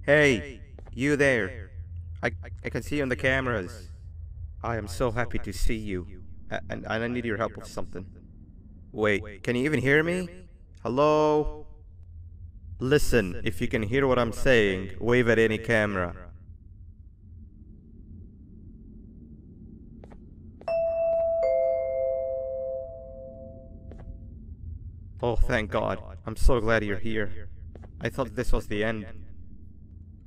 Hey, you there. I, I can see you on the cameras. I am so happy to see you. And I need your help with something. Wait, can you even hear me? Hello? Listen, if you can hear what I'm saying, wave at any camera. Oh, thank God. I'm so glad you're here. I thought this was the end.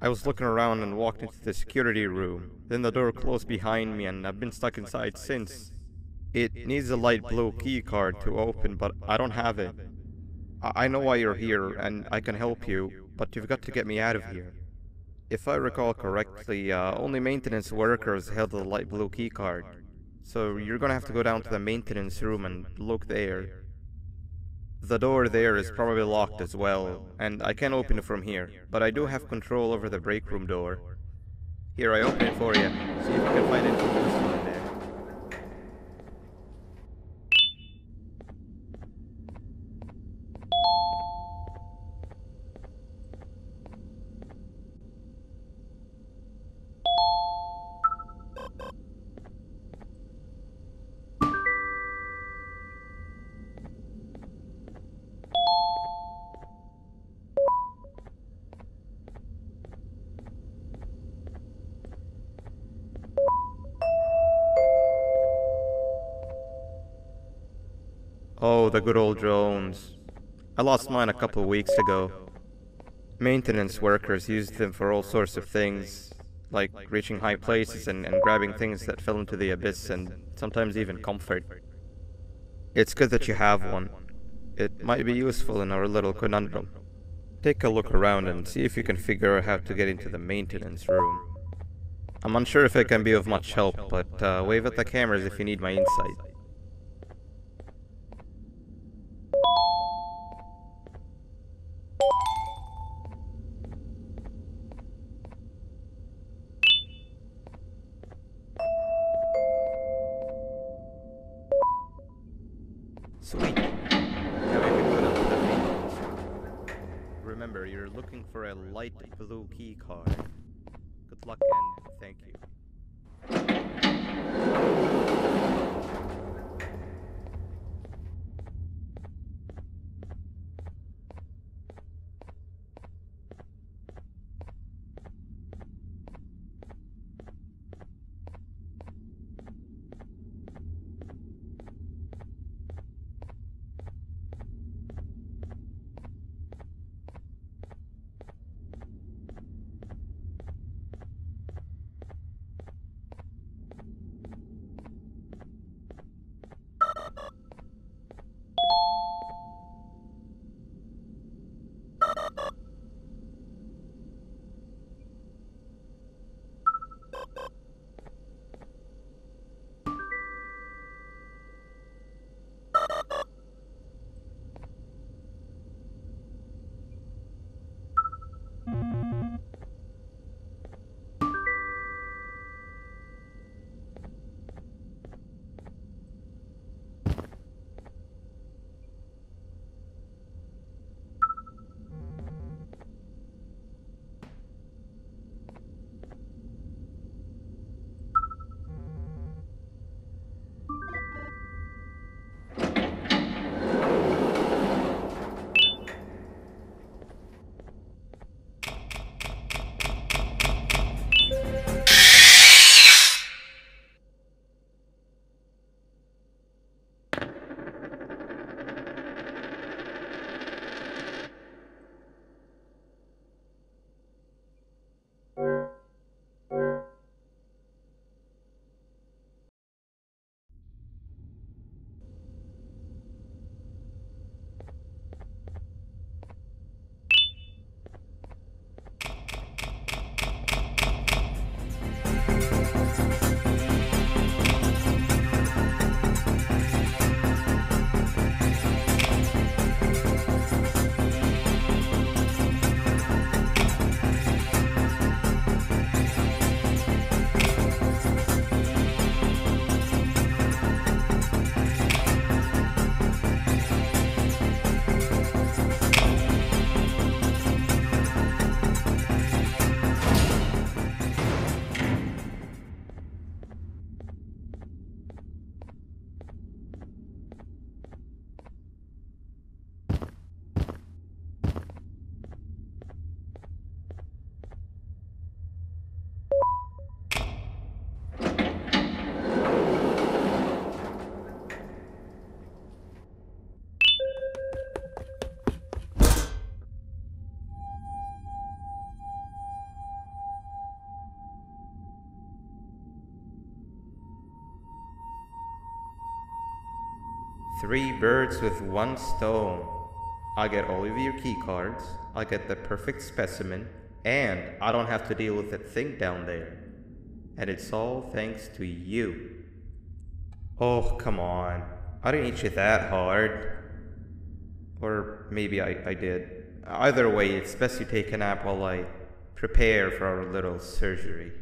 I was looking around and walked into the security room. Then the door closed behind me and I've been stuck inside since. It needs a light blue key card to open, but I don't have it. I know why you're here and I can help you, but you've got to get me out of here. If I recall correctly, only maintenance workers held the light blue key card. So you're gonna have to go down to the maintenance room and look there. The door there is probably locked as well, and I can't open it from here, but I do have control over the break room door. Here, I open it for you. See if you can find anything useful in there. Oh, the good old drones. I lost mine a couple weeks ago. Maintenance workers used them for all sorts of things, like reaching high places and grabbing things that fell into the abyss and sometimes even comfort. It's good that you have one. It might be useful in our little conundrum. Take a look around and see if you can figure out how to get into the maintenance room. I'm unsure if it can be of much help, but wave at the cameras if you need my insight. Sweet. Now you can go down to the maintenance room. Remember, you're looking for a light blue key card. Good luck and thank you. Three birds with one stone. I get all of your key cards, I get the perfect specimen, and I don't have to deal with that thing down there. And it's all thanks to you. Oh, come on. I didn't hit you that hard. Or maybe I did. Either way, it's best you take a nap while I prepare for our little surgery.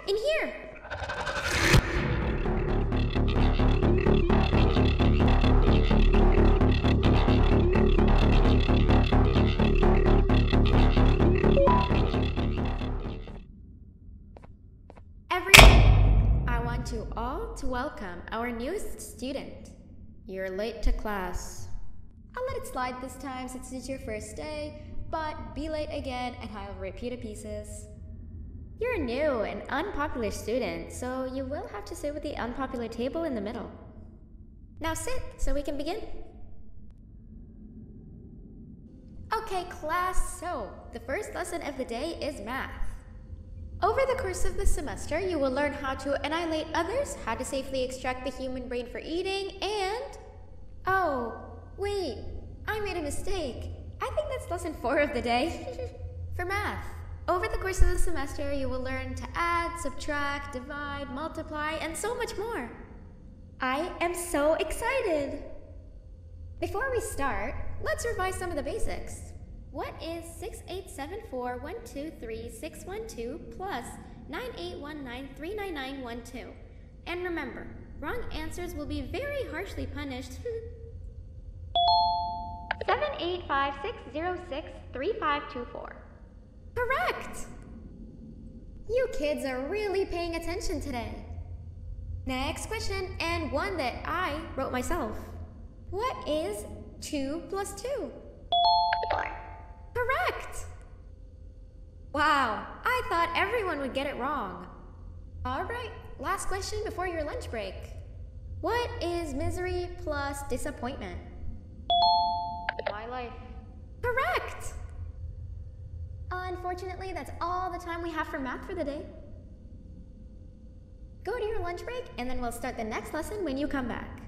in here! Everyone, I want you all to welcome our newest student. You're late to class. I'll let it slide this time since it's your first day, but be late again and I'll rip you to pieces. You're a new and unpopular student, so you will have to sit with the unpopular table in the middle. Now sit so we can begin. Okay, class, so the first lesson of the day is math. Over the course of the semester, you will learn how to annihilate others, how to safely extract the human brain for eating, and... Oh, wait, I made a mistake. I think that's lesson 4 of the day. For math, over the course of the semester, you will learn to add, subtract, divide, multiply, and so much more. I am so excited! Before we start, let's revise some of the basics. What is 6874123612 plus 9819399912? And remember, wrong answers will be very harshly punished. 785-606-3524. Correct! You kids are really paying attention today. Next question, and one that I wrote myself. What is 2 plus 2? 4. Correct! Wow, I thought everyone would get it wrong. Alright, last question before your lunch break. What is misery plus disappointment? My life. Correct! Unfortunately, that's all the time we have for math for the day. Go to your lunch break, and then we'll start the next lesson when you come back.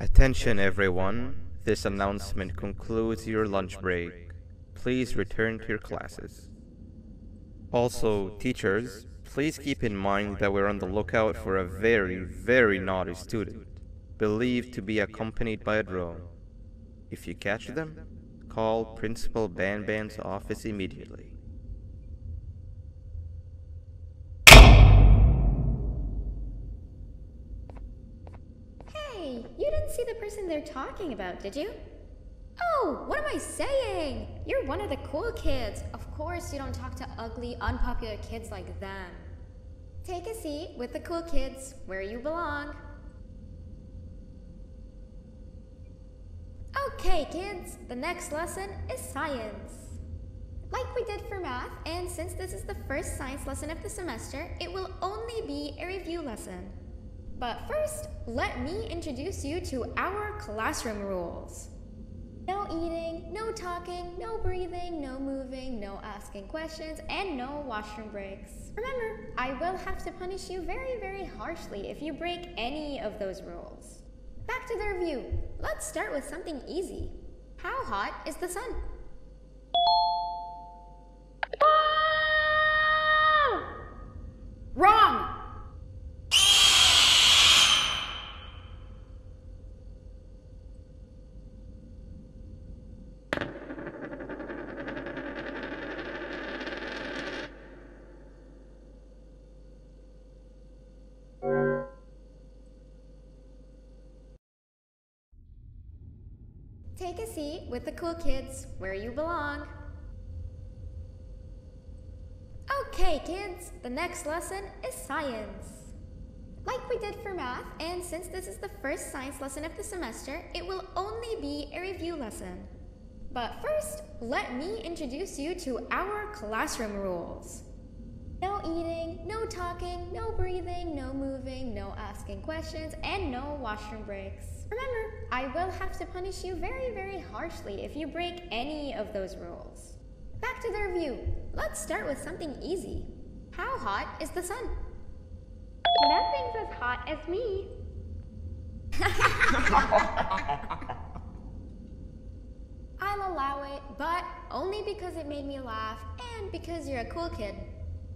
Attention everyone, this announcement concludes your lunch break. Please return to your classes. Also, teachers, please keep in mind that we're on the lookout for a very naughty student, believed to be accompanied by a drone. If you catch them, call Principal Banban's office immediately. You didn't see the person they're talking about, did you? Oh, what am I saying? You're one of the cool kids. Of course you don't talk to ugly, unpopular kids like them. Take a seat with the cool kids, where you belong. Okay, kids, the next lesson is science. Like we did for math, and since this is the first science lesson of the semester, it will only be a review lesson. But first, let me introduce you to our classroom rules. No eating, no talking, no breathing, no moving, no asking questions, and no washroom breaks. Remember, I will have to punish you very harshly if you break any of those rules. Back to the review. Let's start with something easy. How hot is the sun? Wrong! Take a seat with the cool kids, where you belong. Okay, kids, the next lesson is science. Like we did for math, and since this is the first science lesson of the semester, it will only be a review lesson. But first, let me introduce you to our classroom rules. No eating, no talking, no breathing, no moving, no asking questions, and no washroom breaks. Remember, I will have to punish you very, very harshly if you break any of those rules. Back to the review. Let's start with something easy. How hot is the sun? Nothing's as hot as me. I'll allow it, but only because it made me laugh and because you're a cool kid.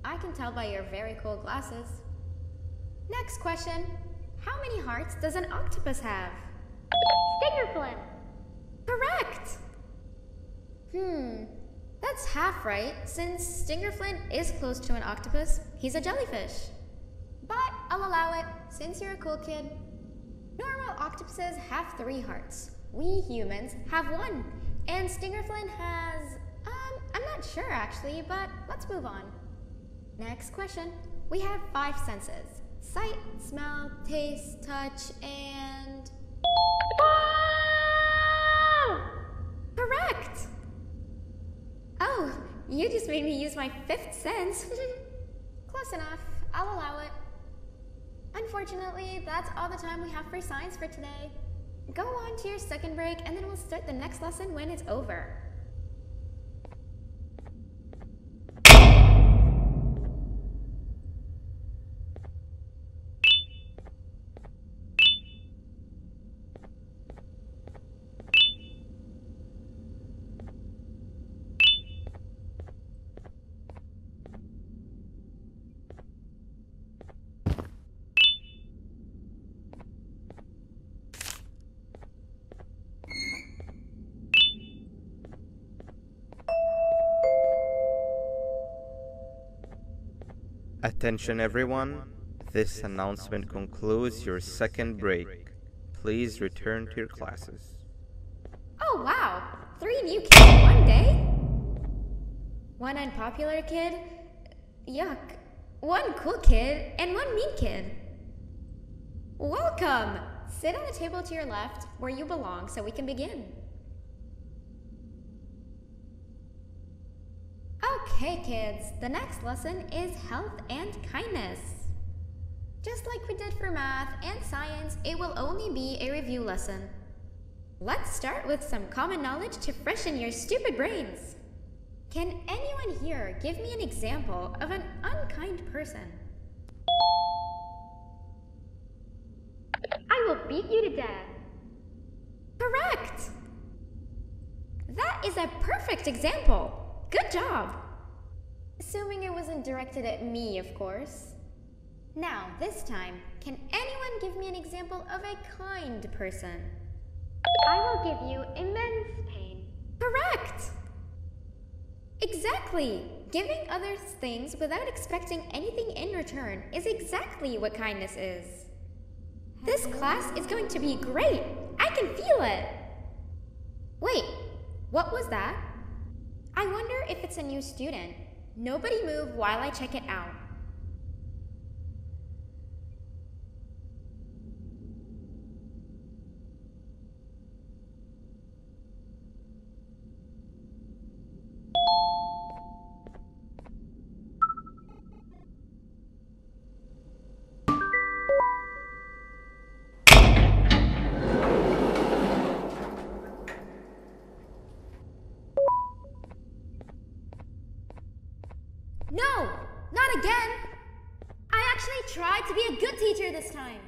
I can tell by your very cool glasses. Next question. How many hearts does an octopus have? Stingerflint. Correct! That's half right, since Stingerflint is close to an octopus. He's a jellyfish. But I'll allow it, since you're a cool kid. Normal octopuses have 3 hearts. We humans have 1. And Stingerflint has... I'm not sure actually, but let's move on. Next question. We have 5 senses. Sight, smell, taste, touch, and... Correct! Oh, you just made me use my 5th sense. Close enough. I'll allow it. Unfortunately, that's all the time we have for science for today. Go on to your second break, and then we'll start the next lesson when it's over. Attention everyone, this announcement concludes your second break. Please return to your classes. Oh wow! 3 new kids in one day? 1 unpopular kid? Yuck. 1 cool kid and 1 mean kid. Welcome! Sit on the table to your left, where you belong, so we can begin. Okay, kids, the next lesson is health and kindness. Just like we did for math and science, it will only be a review lesson. Let's start with some common knowledge to freshen your stupid brains. Can anyone here give me an example of an unkind person? I will beat you to death. Correct! That is a perfect example. Good job! Assuming it wasn't directed at me, of course. Now, this time, can anyone give me an example of a kind person? I will give you immense pain. Correct! Exactly! Giving others things without expecting anything in return is exactly what kindness is. This class is going to be great! I can feel it! Wait, what was that? I wonder if it's a new student. Nobody move while I check it out. No! Not again! I actually tried to be a good teacher this time.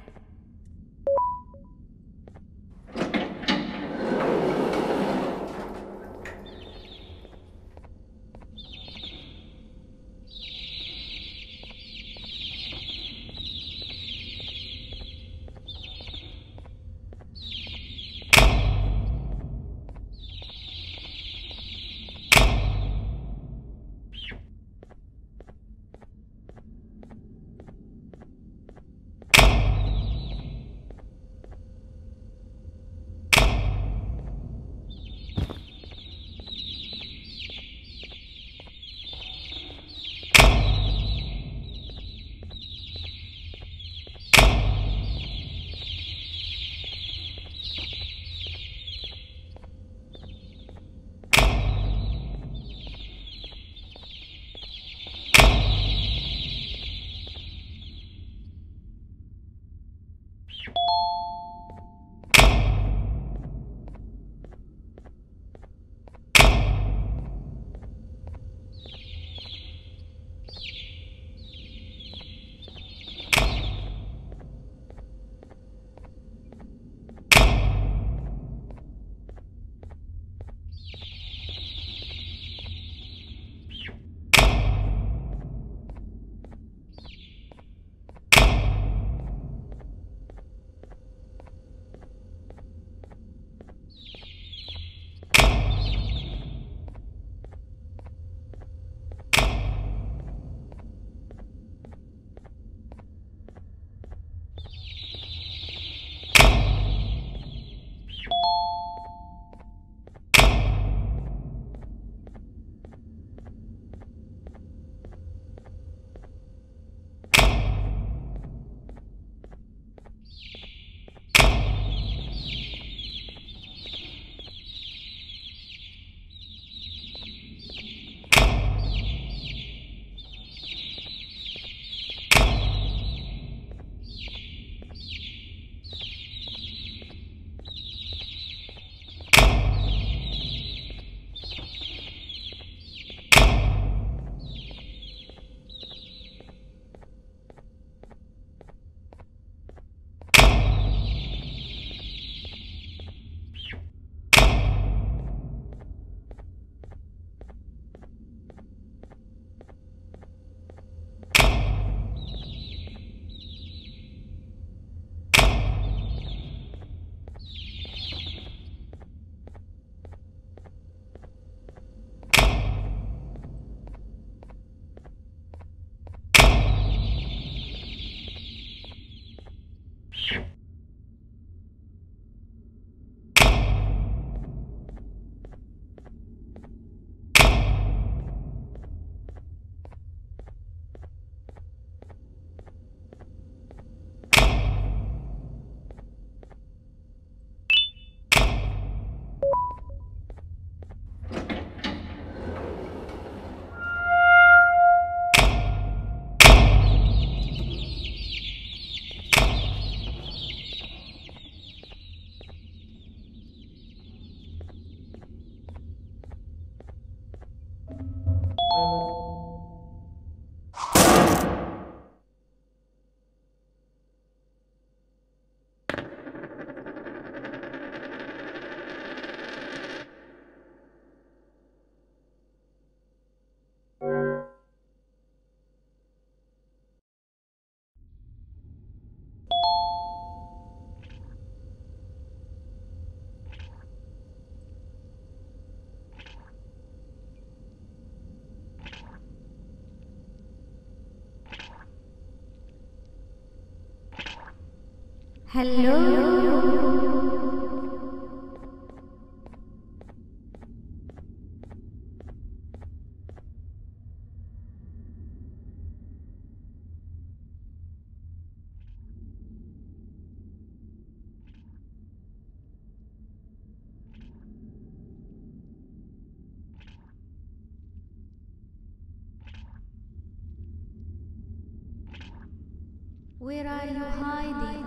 Where are you hiding?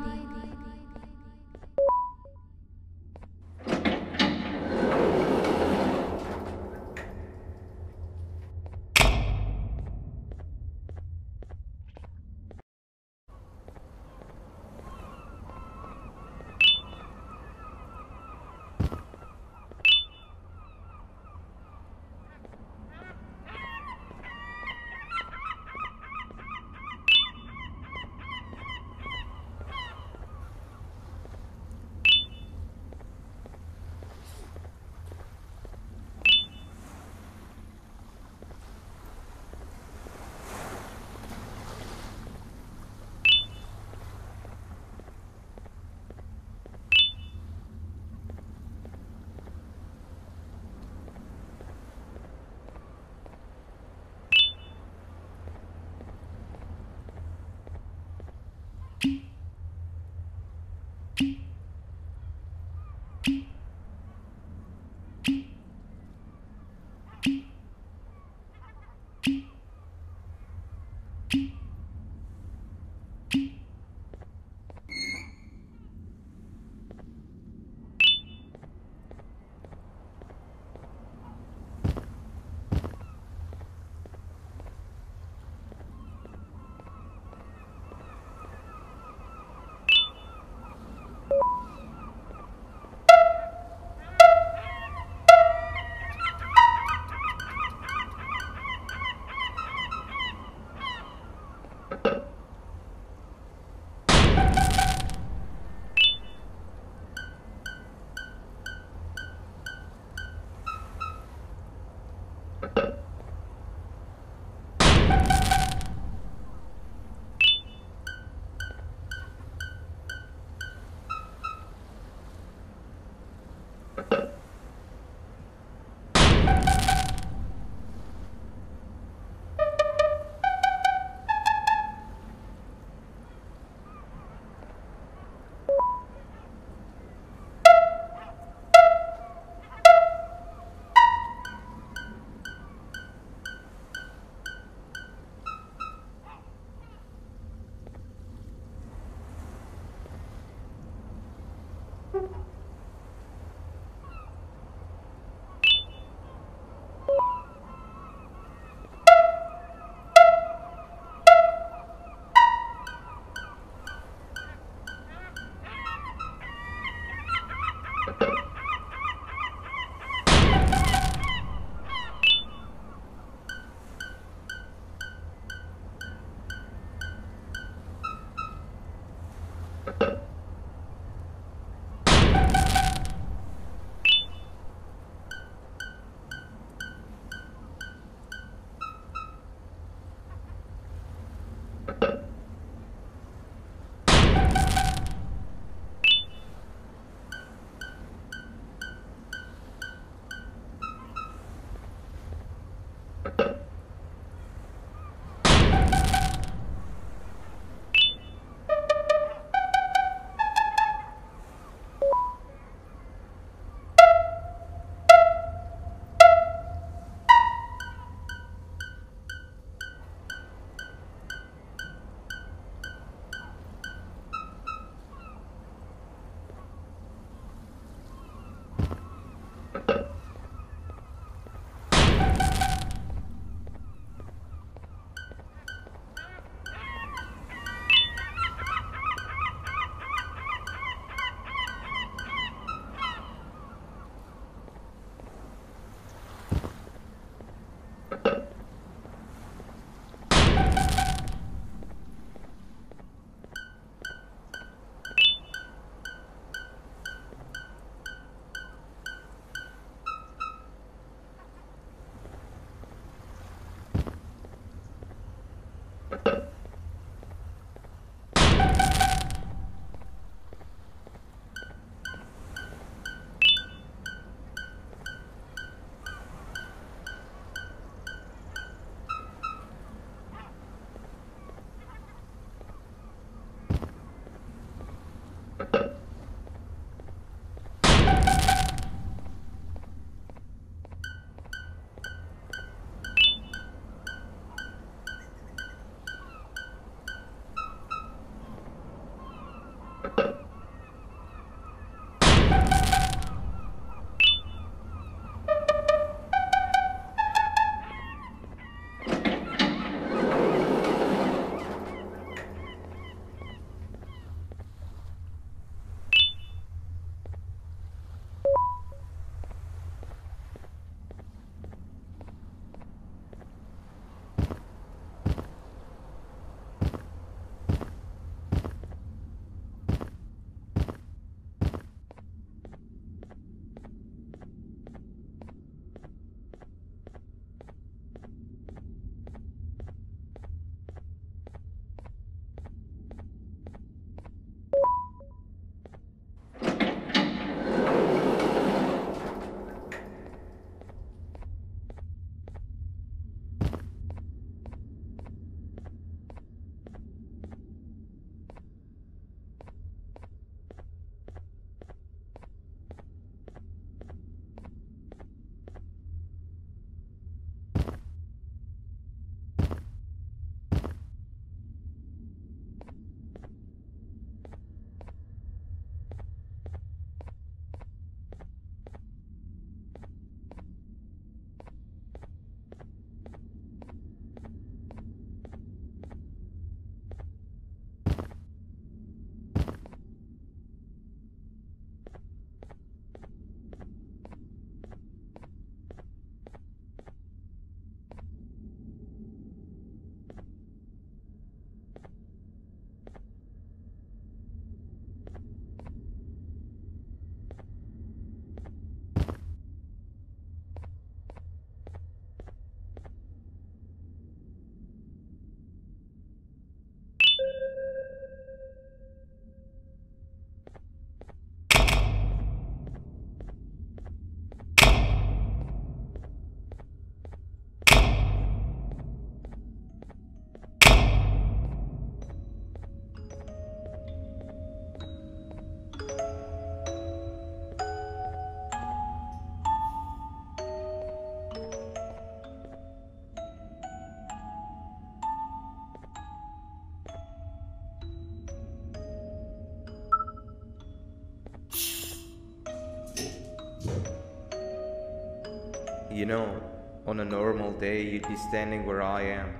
You know, on a normal day, you'd be standing where I am,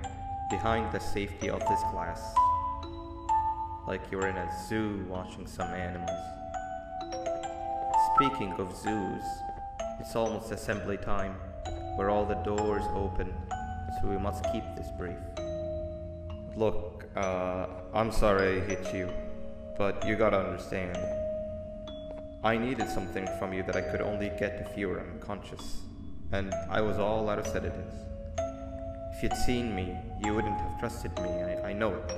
behind the safety of this glass. Like you're in a zoo watching some animals. Speaking of zoos, it's almost assembly time. Where all the doors open, so we must keep this brief. Look, I'm sorry I hit you, but you gotta understand. I needed something from you that I could only get if you were unconscious, and I was all out of sedatives. If you'd seen me, you wouldn't have trusted me, I know it.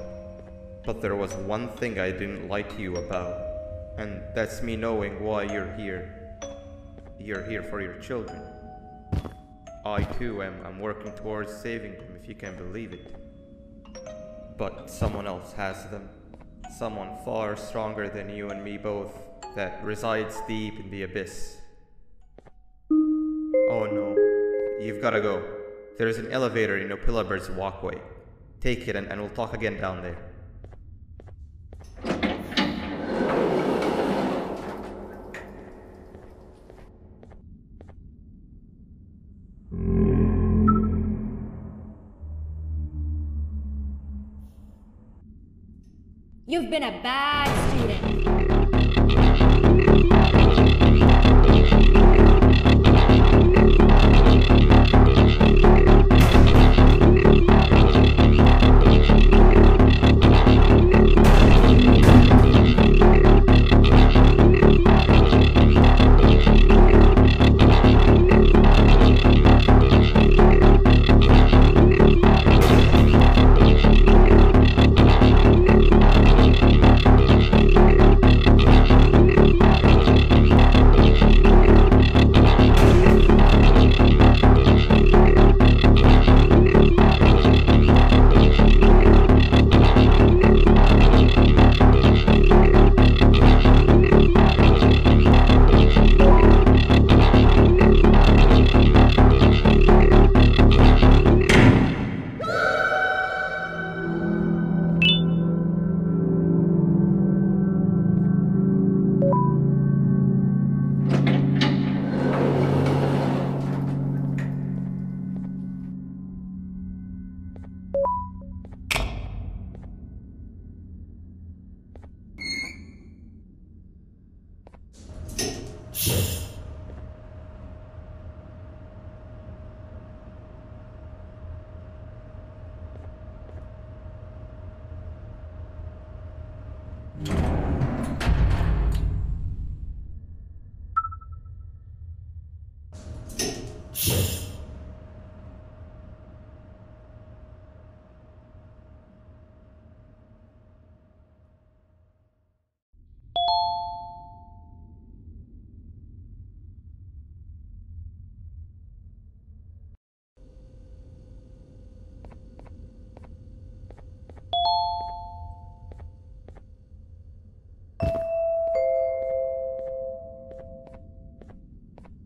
But there was one thing I didn't lie to you about, and that's me knowing why you're here. You're here for your children. I too am working towards saving them, if you can believe it. But someone else has them. Someone far stronger than you and me both, that resides deep in the abyss. Oh no, you've gotta go. There's an elevator in Opillabird's walkway. Take it and we'll talk again down there. You've been a bad student.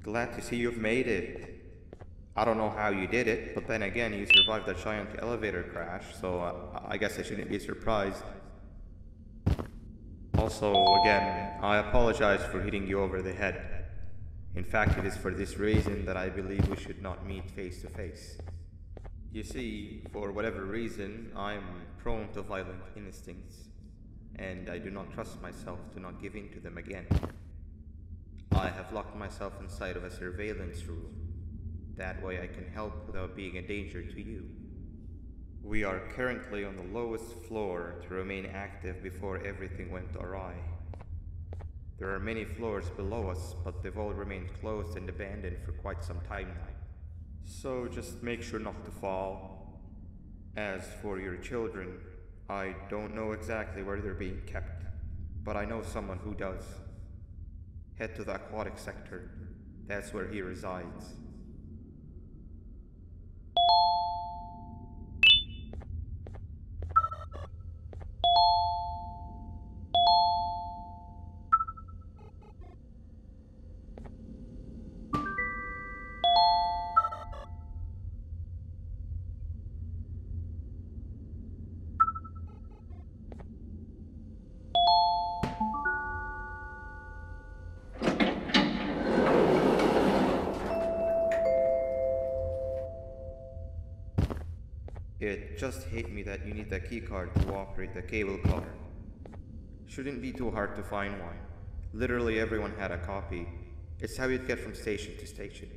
Glad to see you've made it. I don't know how you did it, but then again, you survived a giant elevator crash, so I guess I shouldn't be surprised. Also, again, I apologize for hitting you over the head. In fact, it is for this reason that I believe we should not meet face to face. You see, for whatever reason, I'm prone to violent instincts, and I do not trust myself to not give in to them again. I have locked myself inside of a surveillance room. That way I can help without being a danger to you. We are currently on the lowest floor to remain active before everything went awry. There are many floors below us, but they've all remained closed and abandoned for quite some time now. So just make sure not to fall. As for your children, I don't know exactly where they're being kept, but I know someone who does. Head to the aquatic sector. That's where he resides. It just hit me that you need the keycard to operate the cable car. Shouldn't be too hard to find one. Literally everyone had a copy. It's how you'd get from station to station.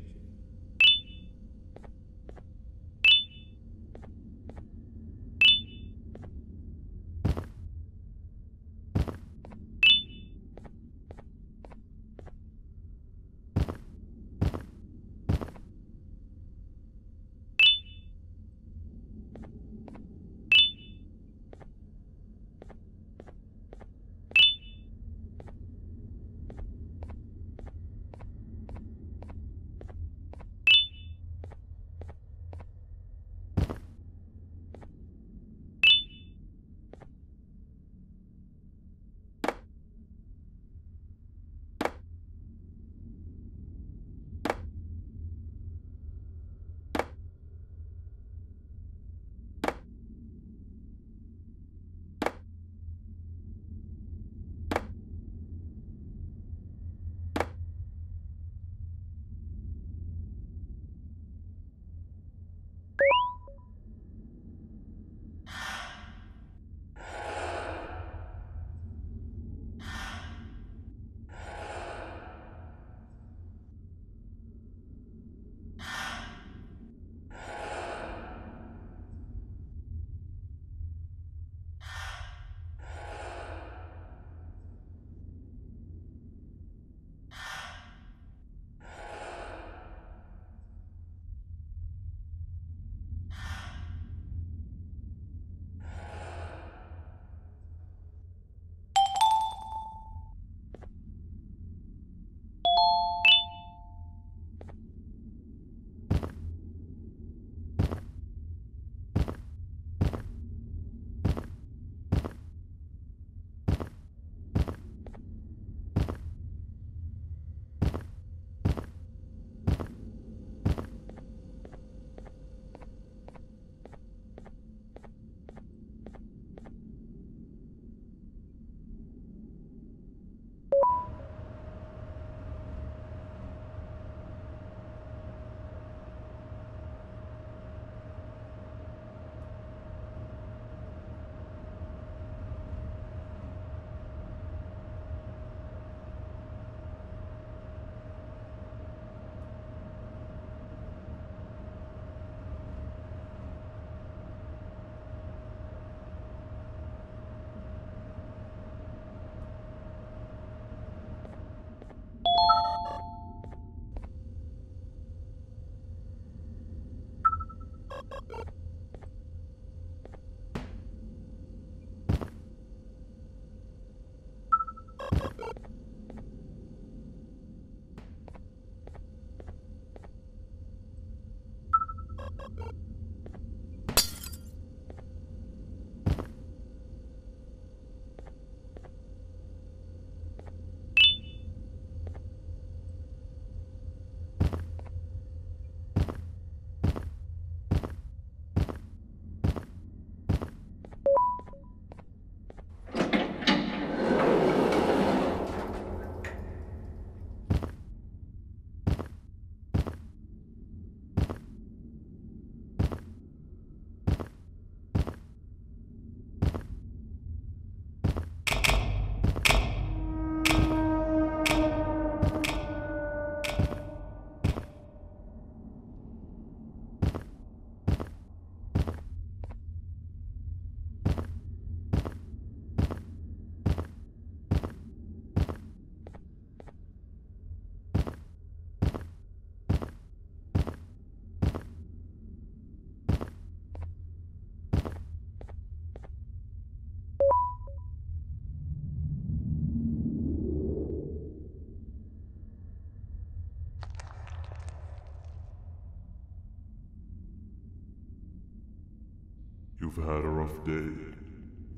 You've had a rough day,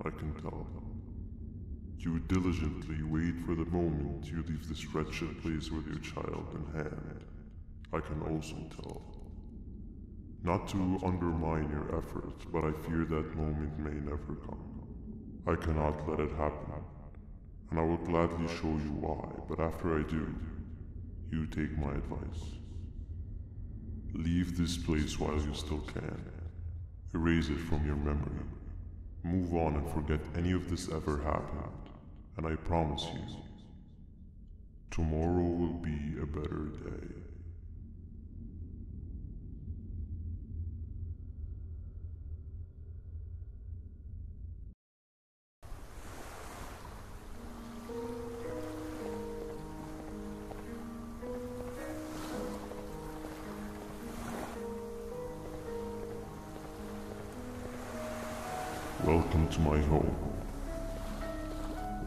I can tell. You diligently wait for the moment you leave this wretched place with your child in hand. I can also tell. Not to undermine your efforts, but I fear that moment may never come. I cannot let it happen, and I will gladly show you why, but after I do, you take my advice. Leave this place while you still can. Erase it from your memory. Move on and forget any of this ever happened. And I promise you, tomorrow will be a better day. Welcome to my home.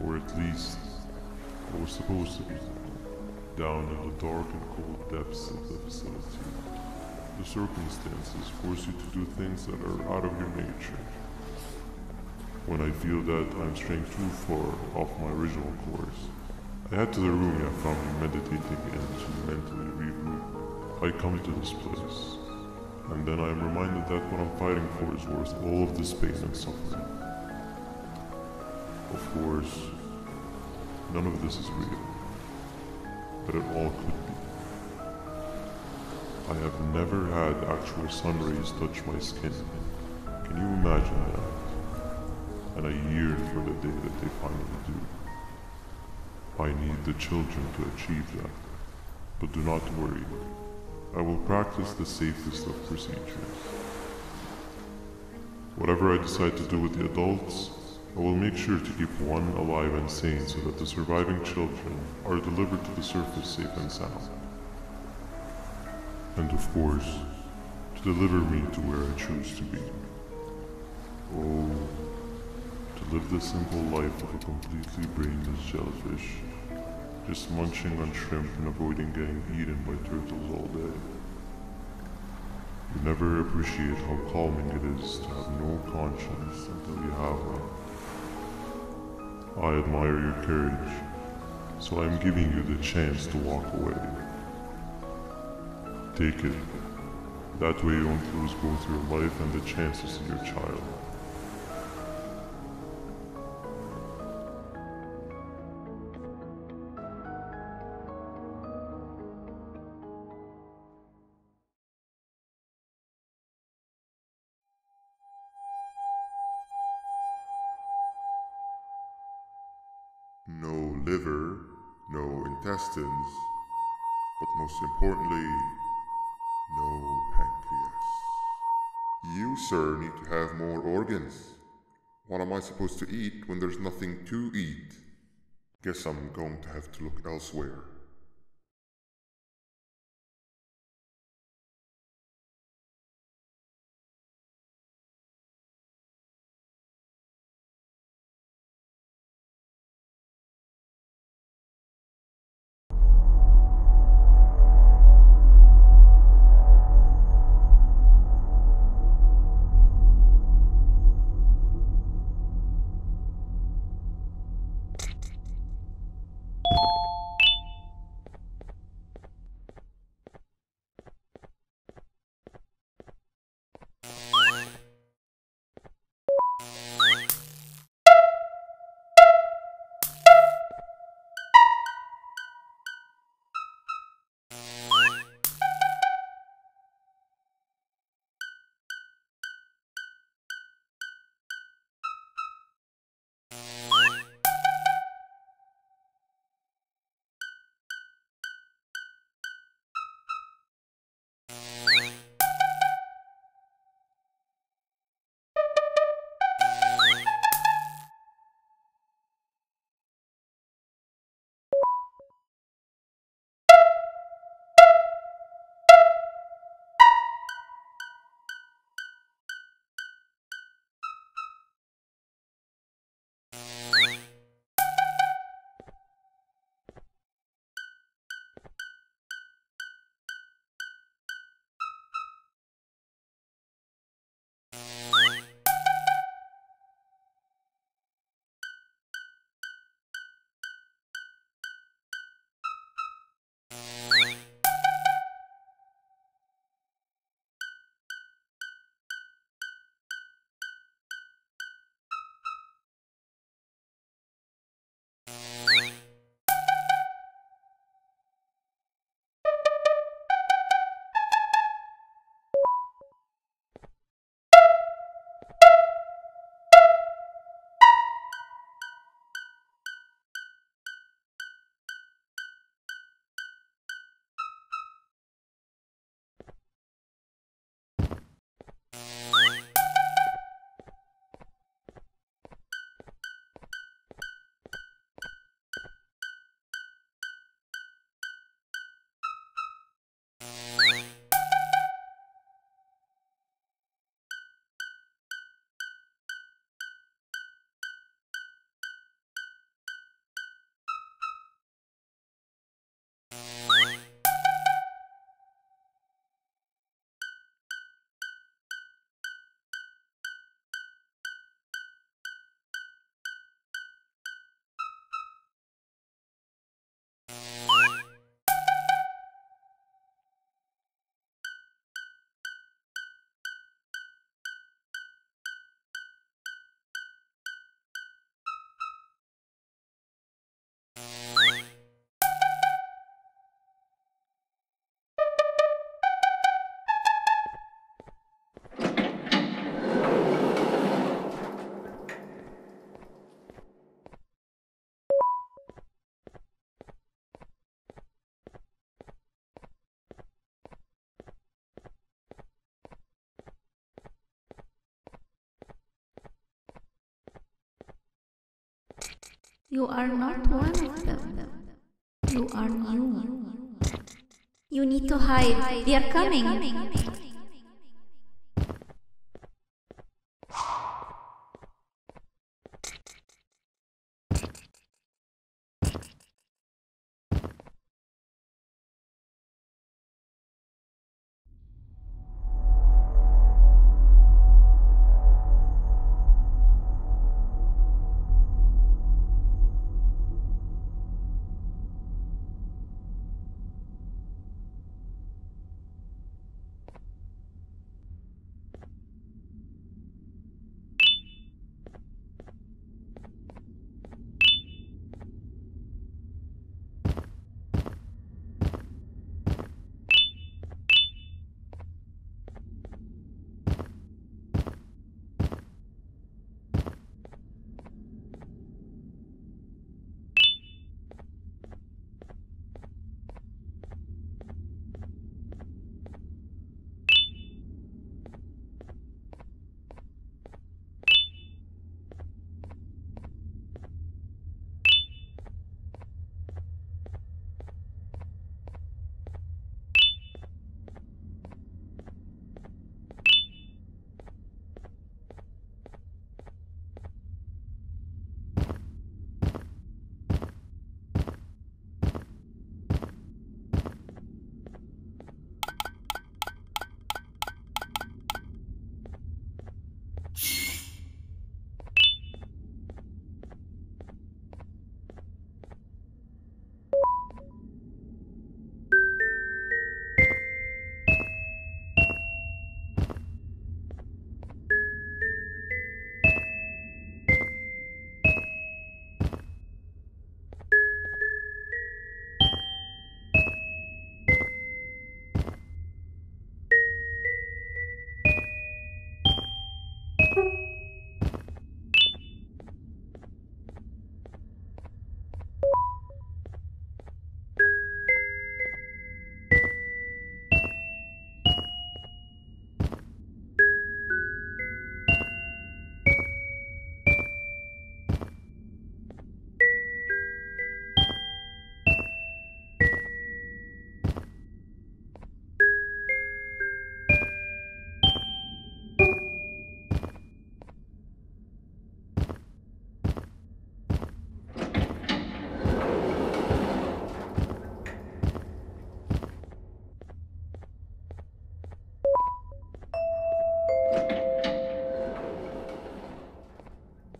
Or at least, it was supposed to be. Down in the dark and cold depths of the facility. The circumstances force you to do things that are out of your nature. When I feel that I'm straying too far off my original course, I head to the room you found me meditating in to mentally regroup. I come to this place, and then I am reminded that what I'm fighting for is worth all of this pain and suffering. Of course, none of this is real, but it all could be. I have never had actual sun rays touch my skin. Can you imagine that? And I yearn for the day that they finally do. I need the children to achieve that. But do not worry. I will practice the safest of procedures. Whatever I decide to do with the adults, I will make sure to keep one alive and sane so that the surviving children are delivered to the surface safe and sound. And of course, to deliver me to where I choose to be. Oh, to live the simple life of a completely brainless jellyfish, just munching on shrimp and avoiding getting eaten by turtles all day. You never appreciate how calming it is to have no conscience until you have one. I admire your courage, so I am giving you the chance to walk away. Take it. That way you won't lose both your life and the chance to see your child. No liver, no intestines, but most importantly, no pancreas. You, sir, need to have more organs. What am I supposed to eat when there's nothing to eat? Guess I'm going to have to look elsewhere. You are not one of them. You are new. You need to hide. They are coming.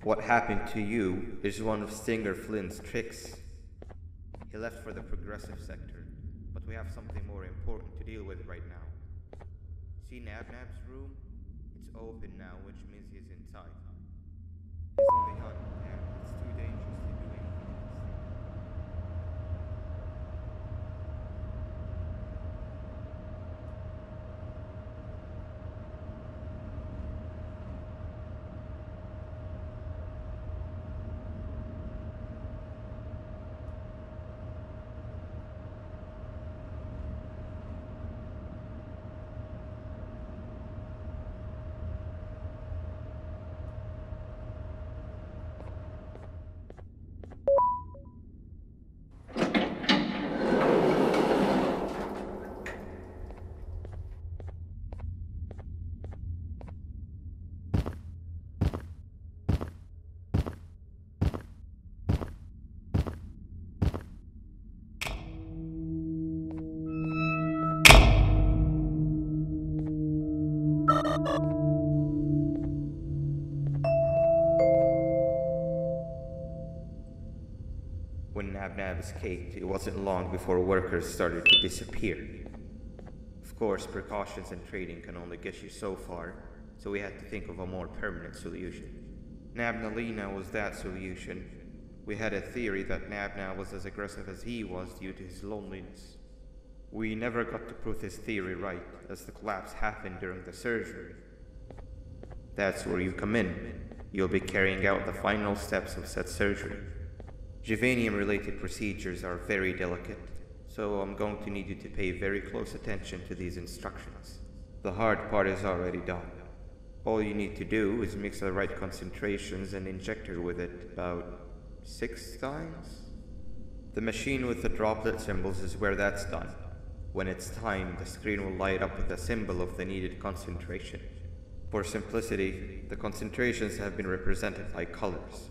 What happened to you is one of Stinger Flynn's tricks. He left for the progressive sector, but we have something more important to deal with right now. See Nabnab's room? It's open now, which means he's inside. He's only hunting, and it's too dangerous to do anything else. When Nabnab escaped, it wasn't long before workers started to disappear. Of course, precautions and trading can only get you so far, so we had to think of a more permanent solution. Nabnalina was that solution. We had a theory that Nabna was as aggressive as he was due to his loneliness. We never got to prove this theory right, as the collapse happened during the surgery. That's where you come in. You'll be carrying out the final steps of said surgery. Juvenium-related procedures are very delicate, so I'm going to need you to pay very close attention to these instructions. The hard part is already done. All you need to do is mix the right concentrations and inject her with it about 6 times? The machine with the droplet symbols is where that's done. When it's timed, the screen will light up with a symbol of the needed concentration. For simplicity, the concentrations have been represented by colors.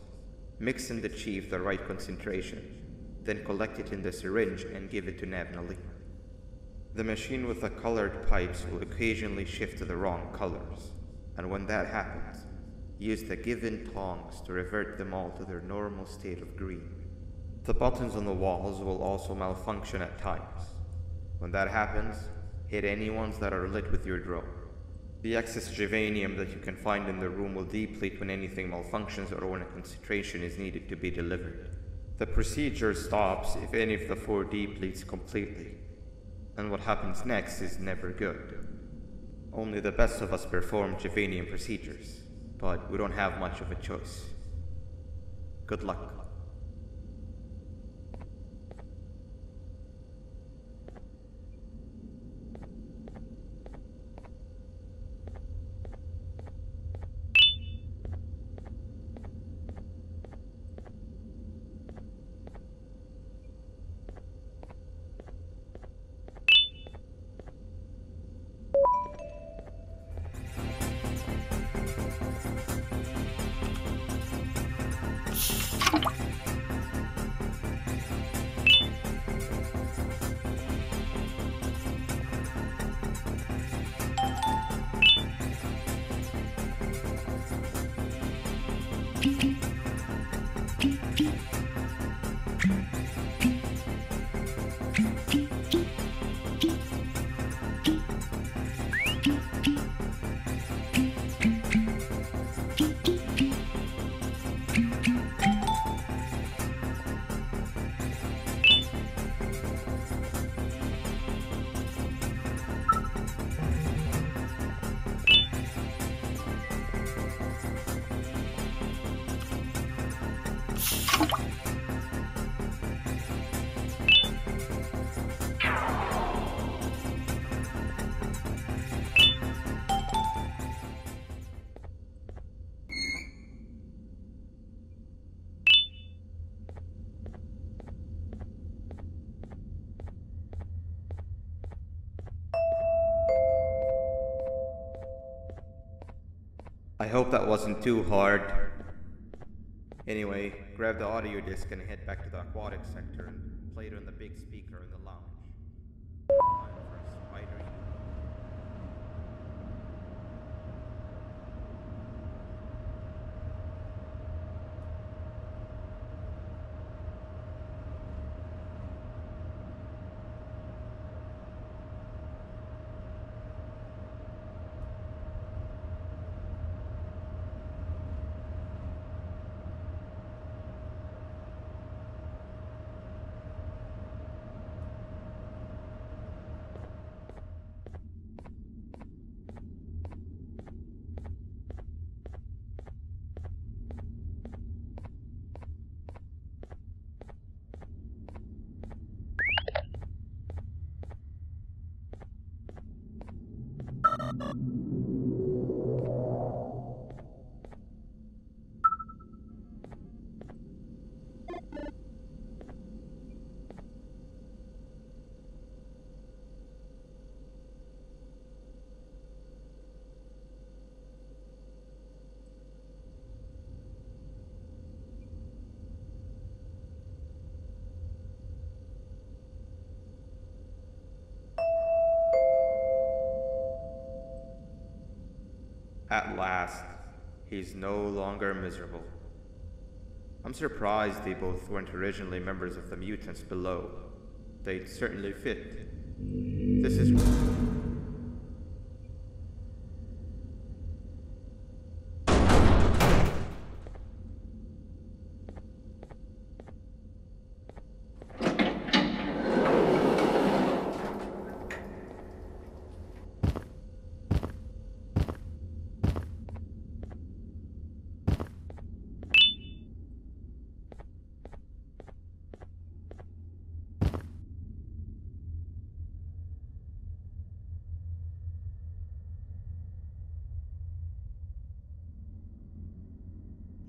Mix and achieve the right concentration, then collect it in the syringe and give it to Navnali. The machine with the colored pipes will occasionally shift to the wrong colors, and when that happens, use the given tongs to revert them all to their normal state of green. The buttons on the walls will also malfunction at times. When that happens, hit any ones that are lit with your drone. The excess germanium that you can find in the room will deplete when anything malfunctions or when a concentration is needed to be delivered. The procedure stops if any of the 4 depletes completely, and what happens next is never good. Only the best of us perform germanium procedures, but we don't have much of a choice. Good luck. I hope that wasn't too hard. Anyway, grab the audio disc and head back to the aquatic sector and play it on the big speaker in the lounge. Time for a spider. At last, he's no longer miserable. I'm surprised they both weren't originally members of the mutants below. They'd certainly fit. This is...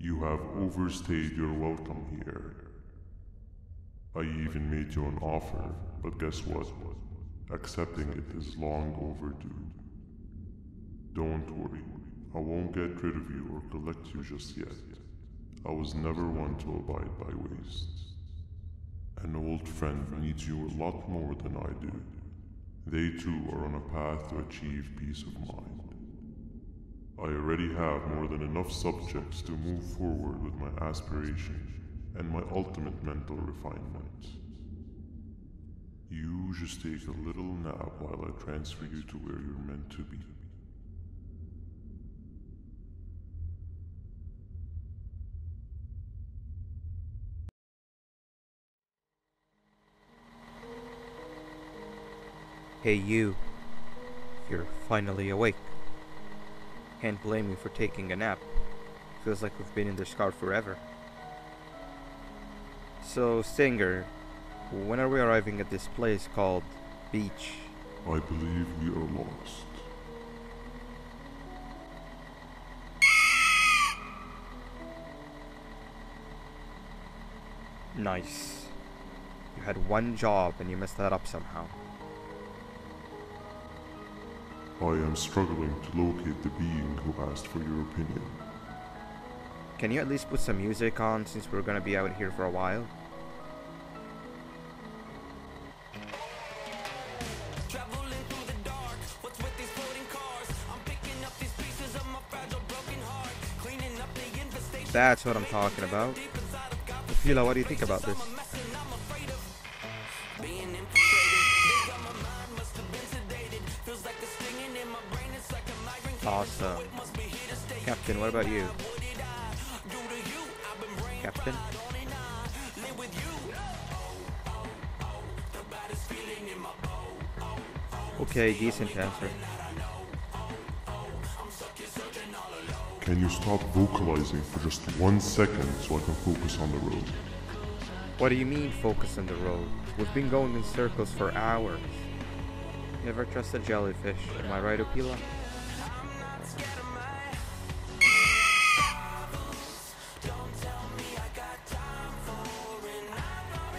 You have overstayed your welcome here. I even made you an offer, but guess what? Accepting it is long overdue. Don't worry, I won't get rid of you or collect you just yet. I was never one to abide by waste. An old friend needs you a lot more than I do. They too are on a path to achieve peace of mind. I already have more than enough subjects to move forward with my aspiration and my ultimate mental refinement. You just take a little nap while I transfer you to where you're meant to be. Hey you, you're finally awake. Can't blame you for taking a nap. Feels like we've been in this car forever. So, Singer, when are we arriving at this place called Beach? I believe we are lost. Nice. You had one job and you messed that up somehow. I am struggling to locate the being who asked for your opinion. Can you at least put some music on since we're gonna be out here for a while? That's what I'm talking about. Fila, what do you think about this? Awesome. Captain, what about you? Captain? Okay, decent answer. Can you stop vocalizing for just 1 second so I can focus on the road? What do you mean focus on the road? We've been going in circles for hours. Never trust a jellyfish, am I right, Opila?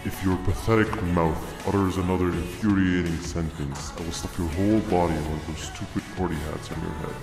If your pathetic mouth utters another infuriating sentence, I will stuff your whole body in one of those stupid party hats on your head.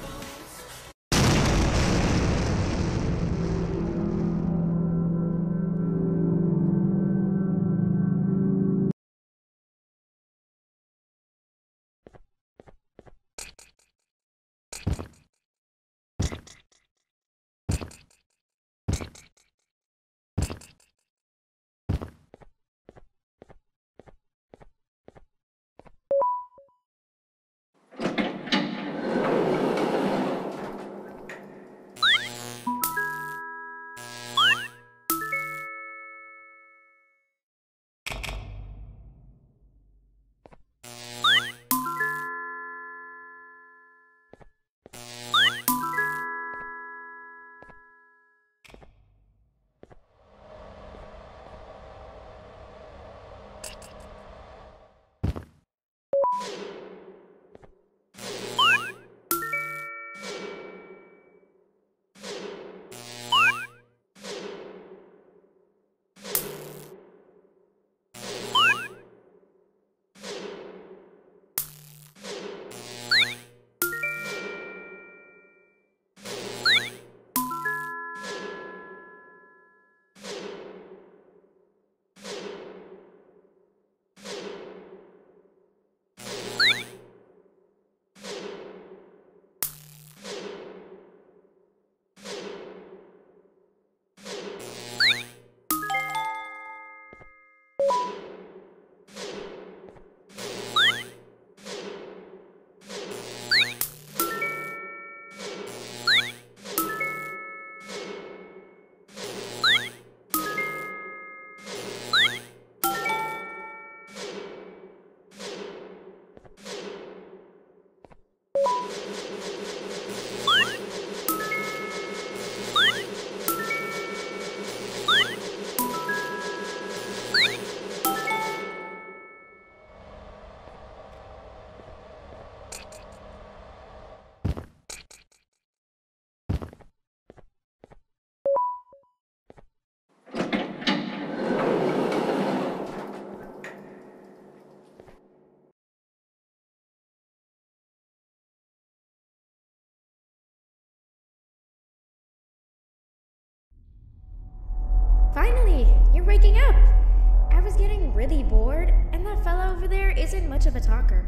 already bored, and that fella over there isn't much of a talker.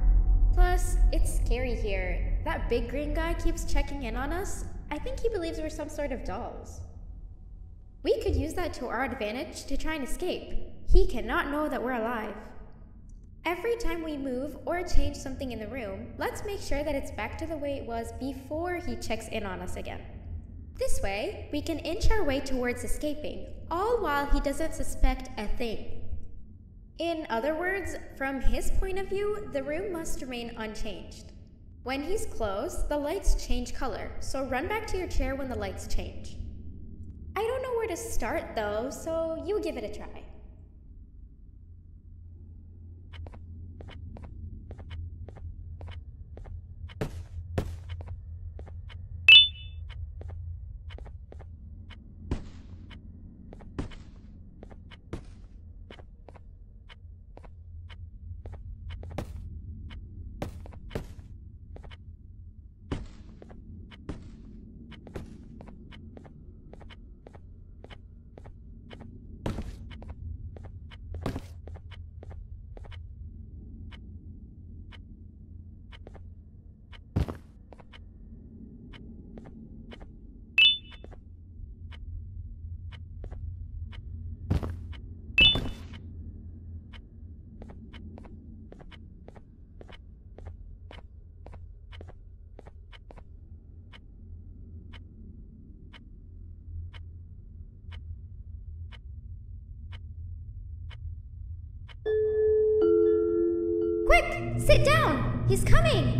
Plus, it's scary here. That big green guy keeps checking in on us. I think he believes we're some sort of dolls. We could use that to our advantage to try and escape. He cannot know that we're alive. Every time we move or change something in the room, let's make sure that it's back to the way it was before he checks in on us again. This way, we can inch our way towards escaping, all while he doesn't suspect a thing. In other words, from his point of view, the room must remain unchanged. When he's close, the lights change color, so run back to your chair when the lights change. I don't know where to start though, so you give it a try. Quick! Sit down! He's coming!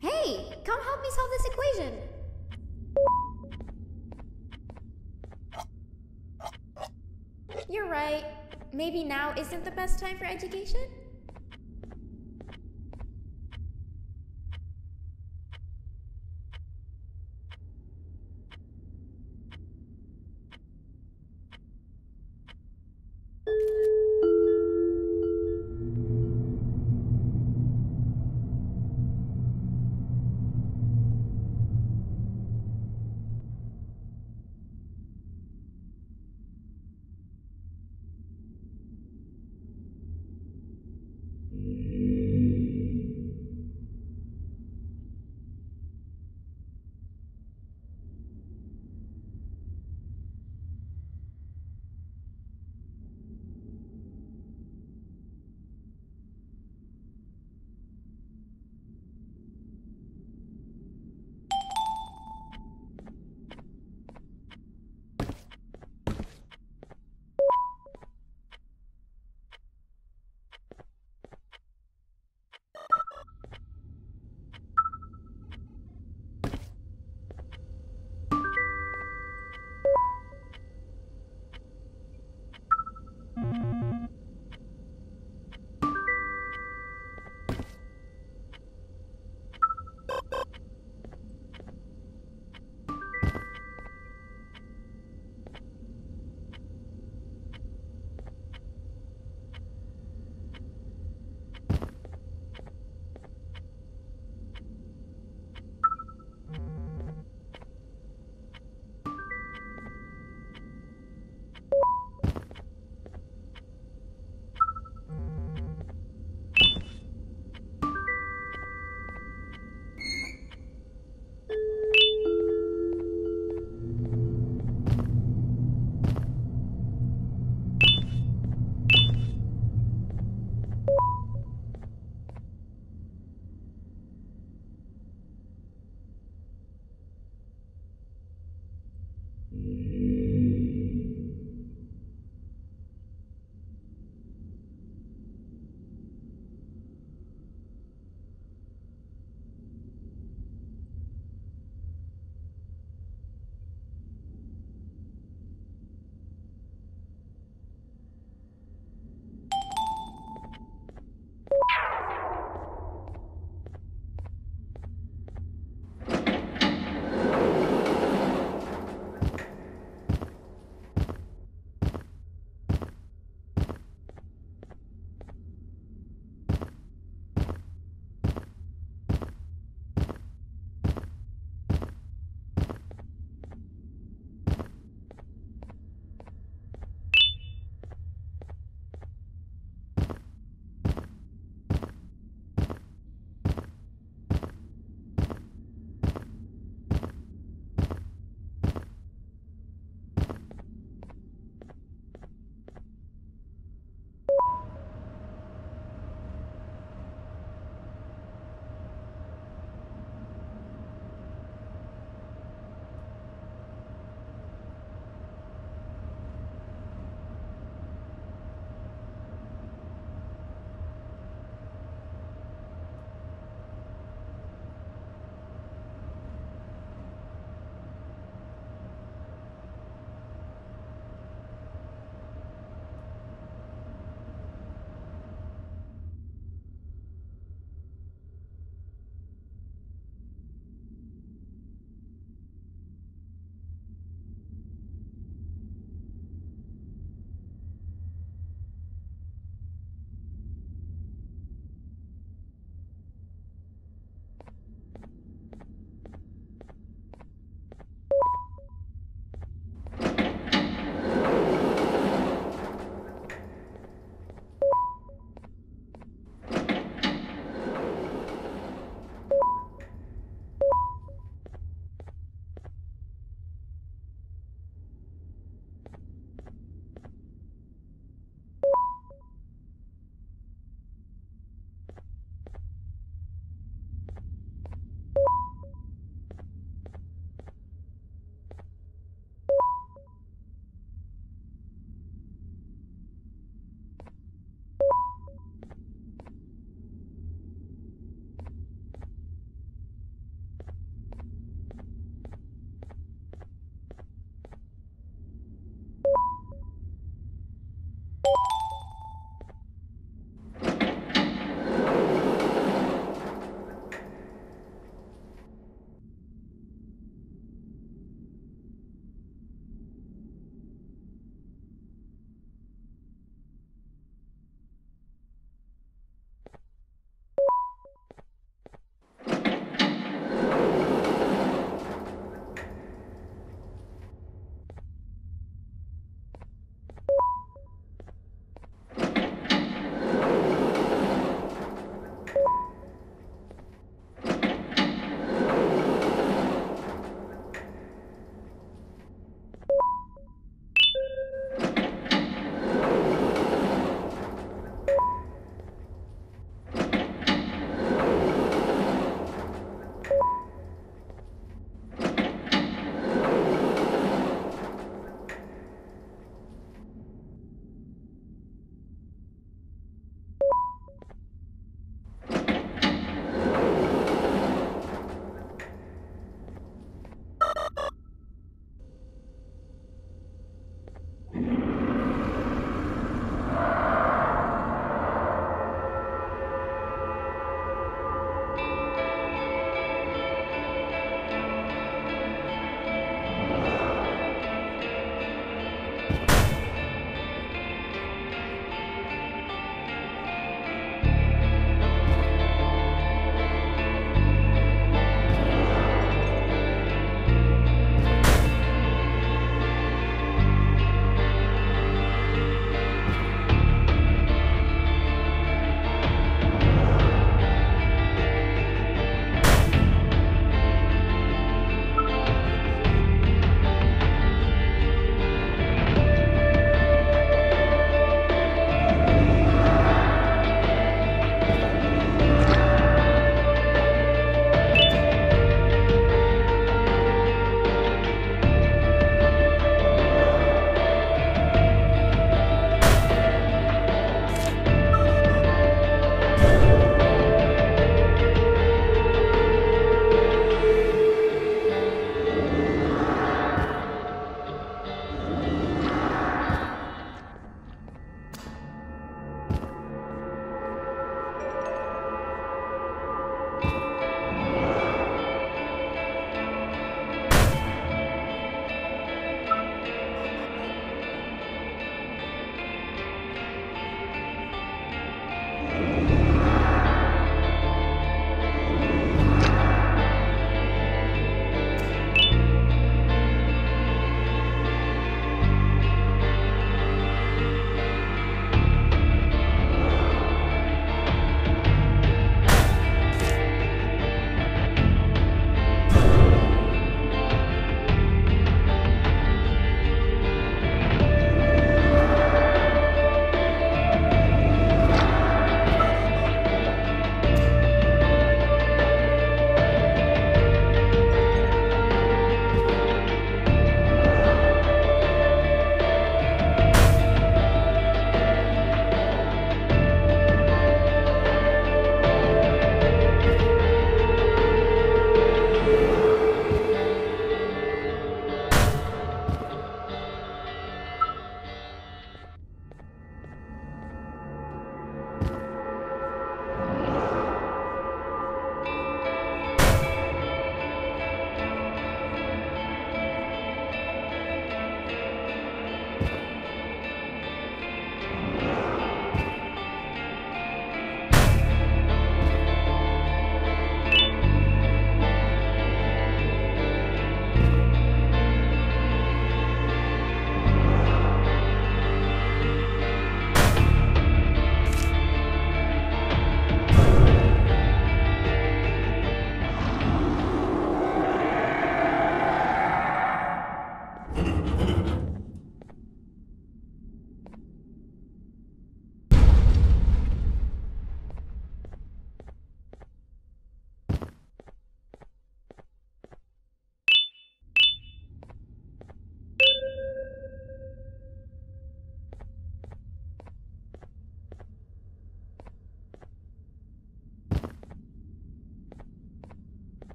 Hey, come help me solve this equation. You're right. Maybe now isn't the best time for education?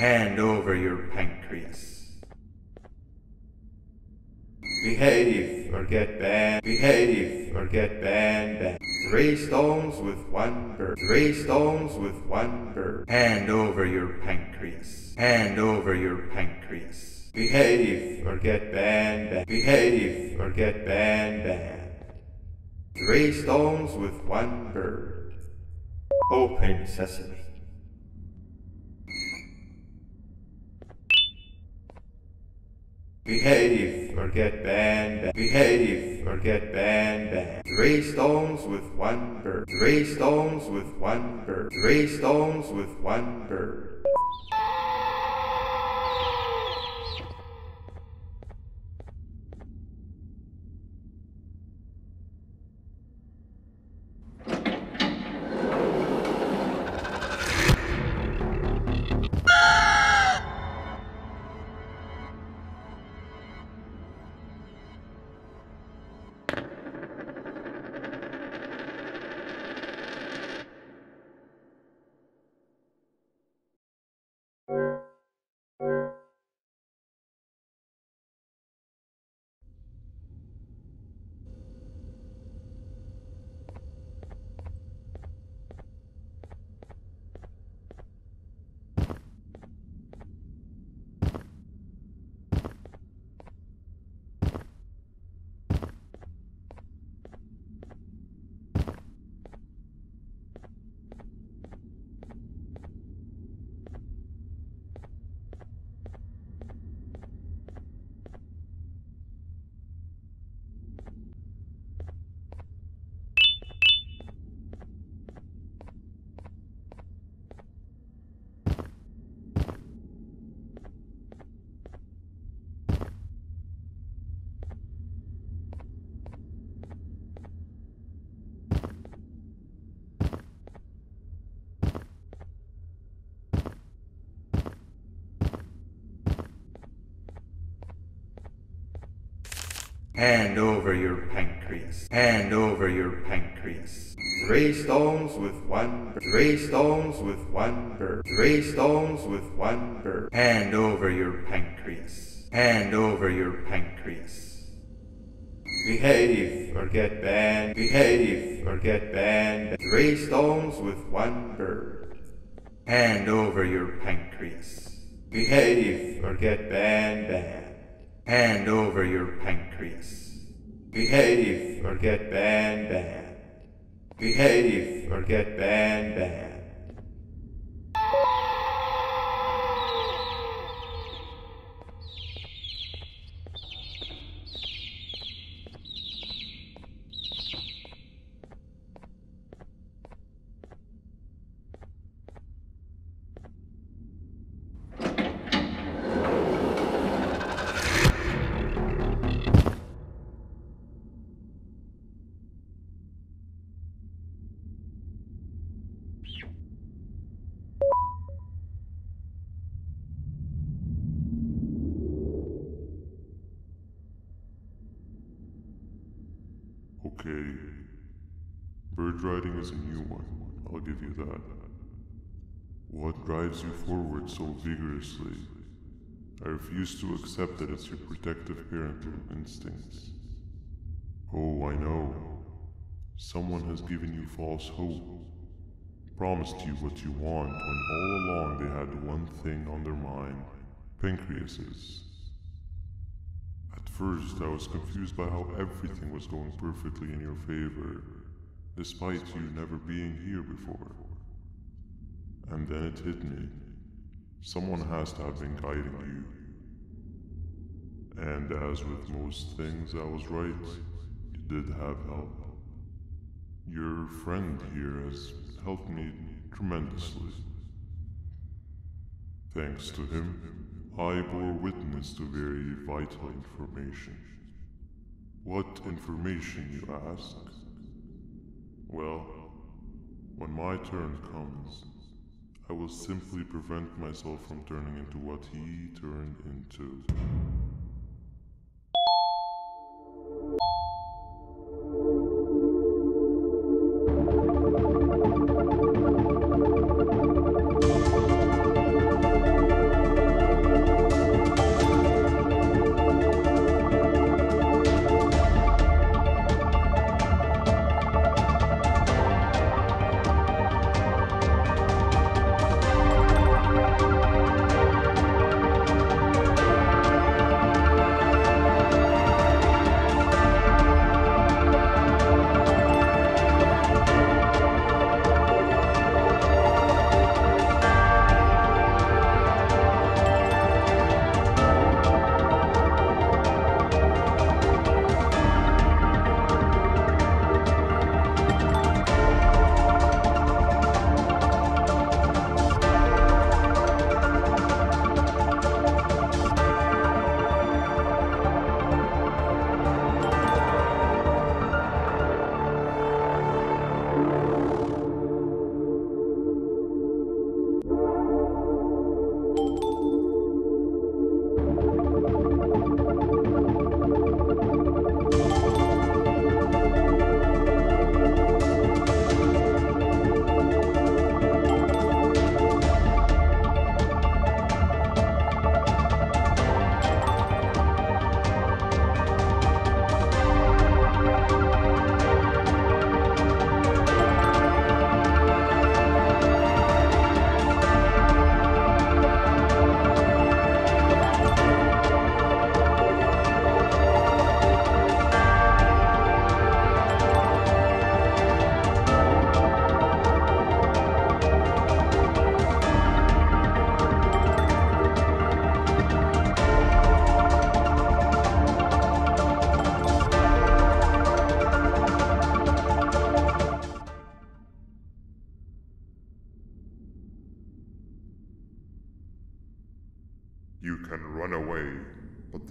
Hand over your pancreas. Behave or get banned. Behave or get banned. 3 stones with 1 bird. 3 stones with 1 bird. Hand over your pancreas. Hand over your pancreas. Behave or get banned. Behave or get banned. 3 stones with 1 bird. Open sesame. Behave or get banned. Behave or get banned. 3 stones with 1 bird. 3 stones with 1 bird. 3 stones with 1 bird. Hand over your pancreas. Hand over your pancreas. 3 stones with 1 bird. 3 stones with 1 bird. 3 stones with 1 bird. Hand over your pancreas. Hand over your pancreas. Behave or get banned. Behave or get banned. 3 stones with 1 bird. Hand over your pancreas. Behave or get banned. Hand over your pancreas. Behave or get banned. Behave or get banned. Okay. Bird riding is a new one, I'll give you that. What drives you forward so vigorously? I refuse to accept that it's your protective parental instincts. Oh, I know. Someone has given you false hope. Promised you what you want when all along they had one thing on their mind. Pancreases. At first, I was confused by how everything was going perfectly in your favor, despite you never being here before. And then it hit me. Someone has to have been guiding you. And as with most things, I was right. You did have help. Your friend here has helped me tremendously. Thanks to him, I bore witness to very vital information. What information, you ask? Well, when my turn comes, I will simply prevent myself from turning into what he turned into.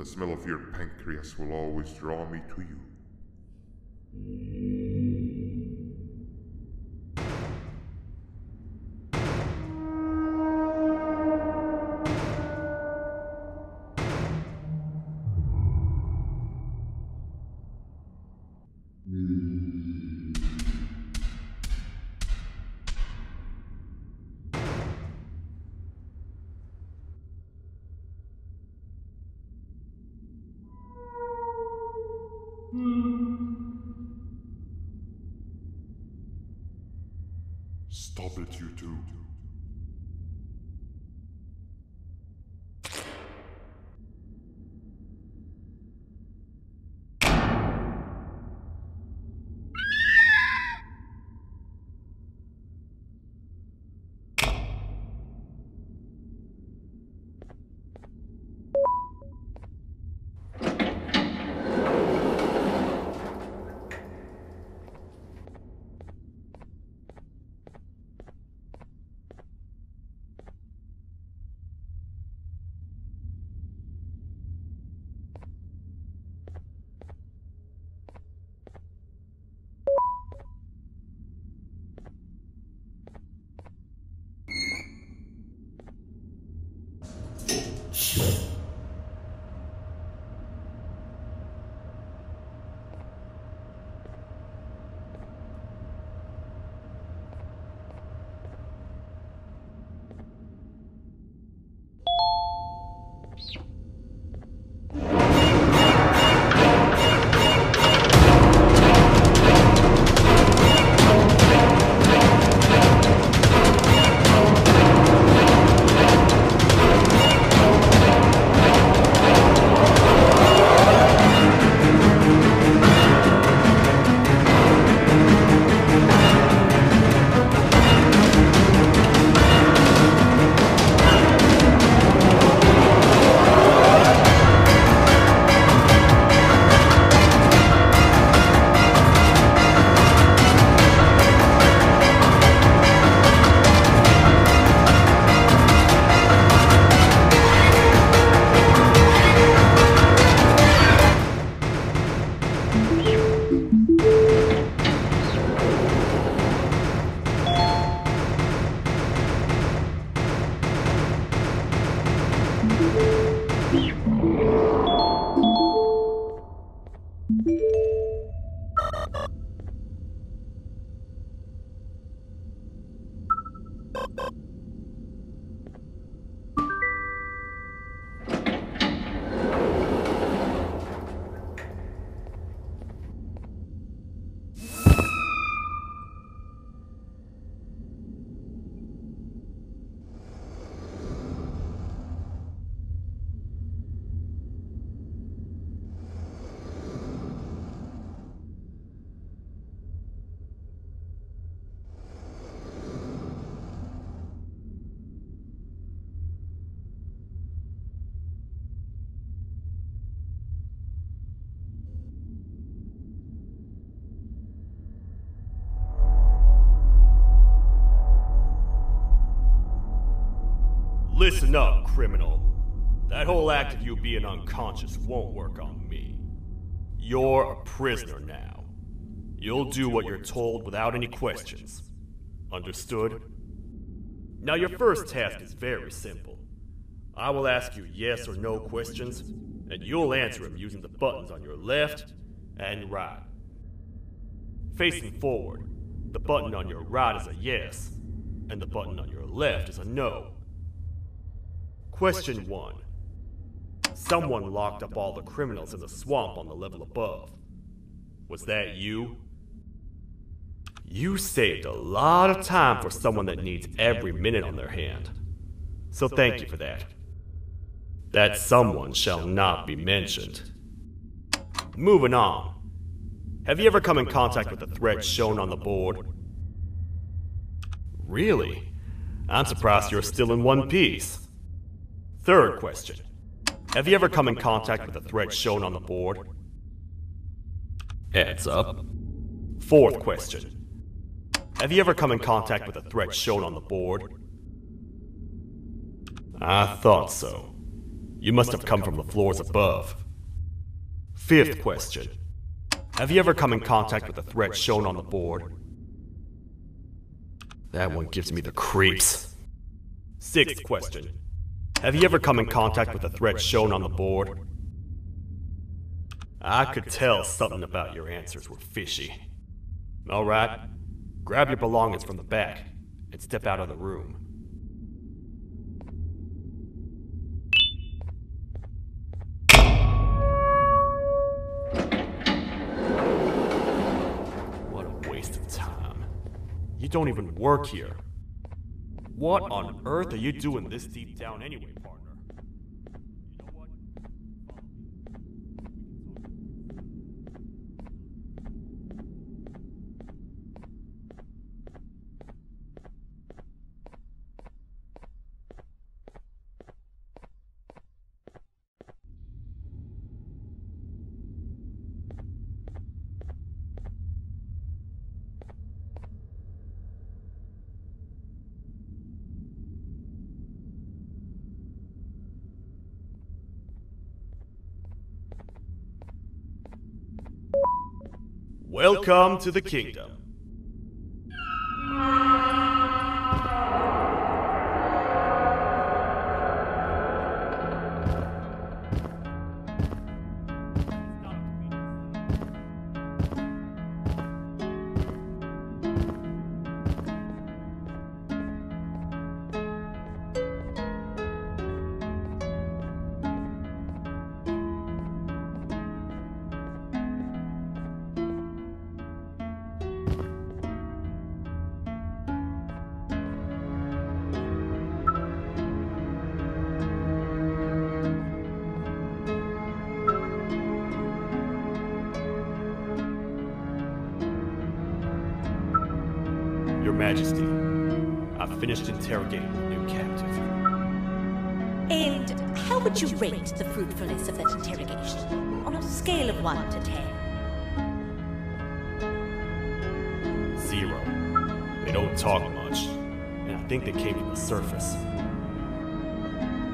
the smell of your pancreas will always draw me to you. Stop it, you two. Listen up, criminal. That whole act of you being unconscious won't work on me. You're a prisoner now. You'll do what you're told without any questions. Understood? Now your first task is very simple. I will ask you yes or no questions, and you'll answer them using the buttons on your left and right. Facing forward, the button on your right is a yes, and the button on your left is a no. Question 1. Someone locked up all the criminals in the swamp on the level above. Was that you? You saved a lot of time for someone that needs every minute on their hand. So thank you for that. That someone shall not be mentioned. Moving on. Have you ever come in contact with the threat shown on the board? Really? I'm surprised you're still in one piece. Third question. Have you ever come in contact with the threat shown on the board? Heads up. Fourth question. Have you ever come in contact with the threat shown on the board? I thought so. You must have come from the floors above. 5th question. Have you ever come in contact with the threat shown on the board? That one gives me the creeps. 6th question. Have you ever come in contact with the threat shown on the board? I could tell something about your answers were fishy. Alright, grab your belongings from the back and step out of the room. What a waste of time. You don't even work here. What on earth are you doing this deep down anyway, partner? You know what? Welcome to the kingdom. Your Majesty, I've finished interrogating the new captive. And how would you rate the fruitfulness of that interrogation on a scale of 1 to 10? 0. They don't talk much, and I think they came from the surface.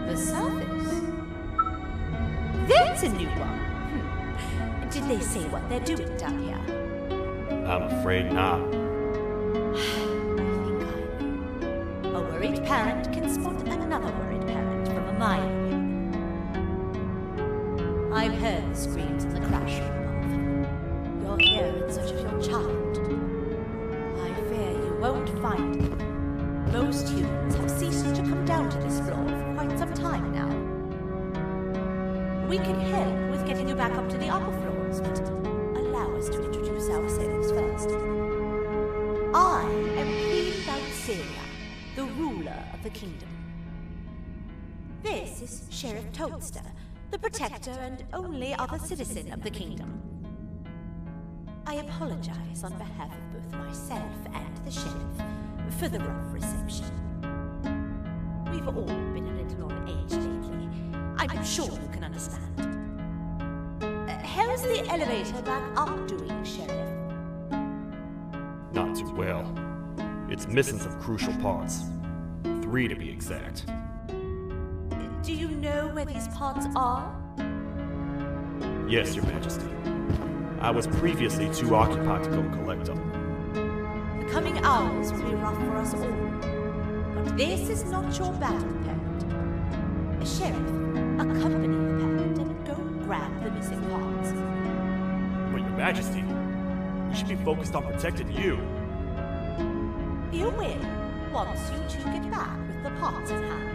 The surface? That's a new one. Did they say what they're doing down here? I'm afraid not. I think I know. A worried parent can spot another worried parent from a mile away. I've heard the screams in the crash room above. You're here in search of your child. I fear you won't find them. Most humans have ceased to come down to this floor for quite some time now. We can help with getting you back up to the upper floors, but allow us to introduce ourselves first. I am Queen Valkyria, the ruler of the kingdom. This is Sheriff Toadster, the protector and only other citizen of the kingdom. I apologize on behalf of both myself and the sheriff for the rough reception. We've all been a little on edge lately. I'm sure you can understand. How's the elevator back up doing, Sheriff? Not too well. It's missing some crucial parts. 3 to be exact. Do you know where these parts are? Yes, Your Majesty. I was previously too occupied to go collect them. The coming hours will be rough for us all. But this is not your battle, parent. Sheriff, accompany the parent and go grab the missing parts. But Your Majesty, we should be focused on protecting you. You will, once you two get back with the parts in hand.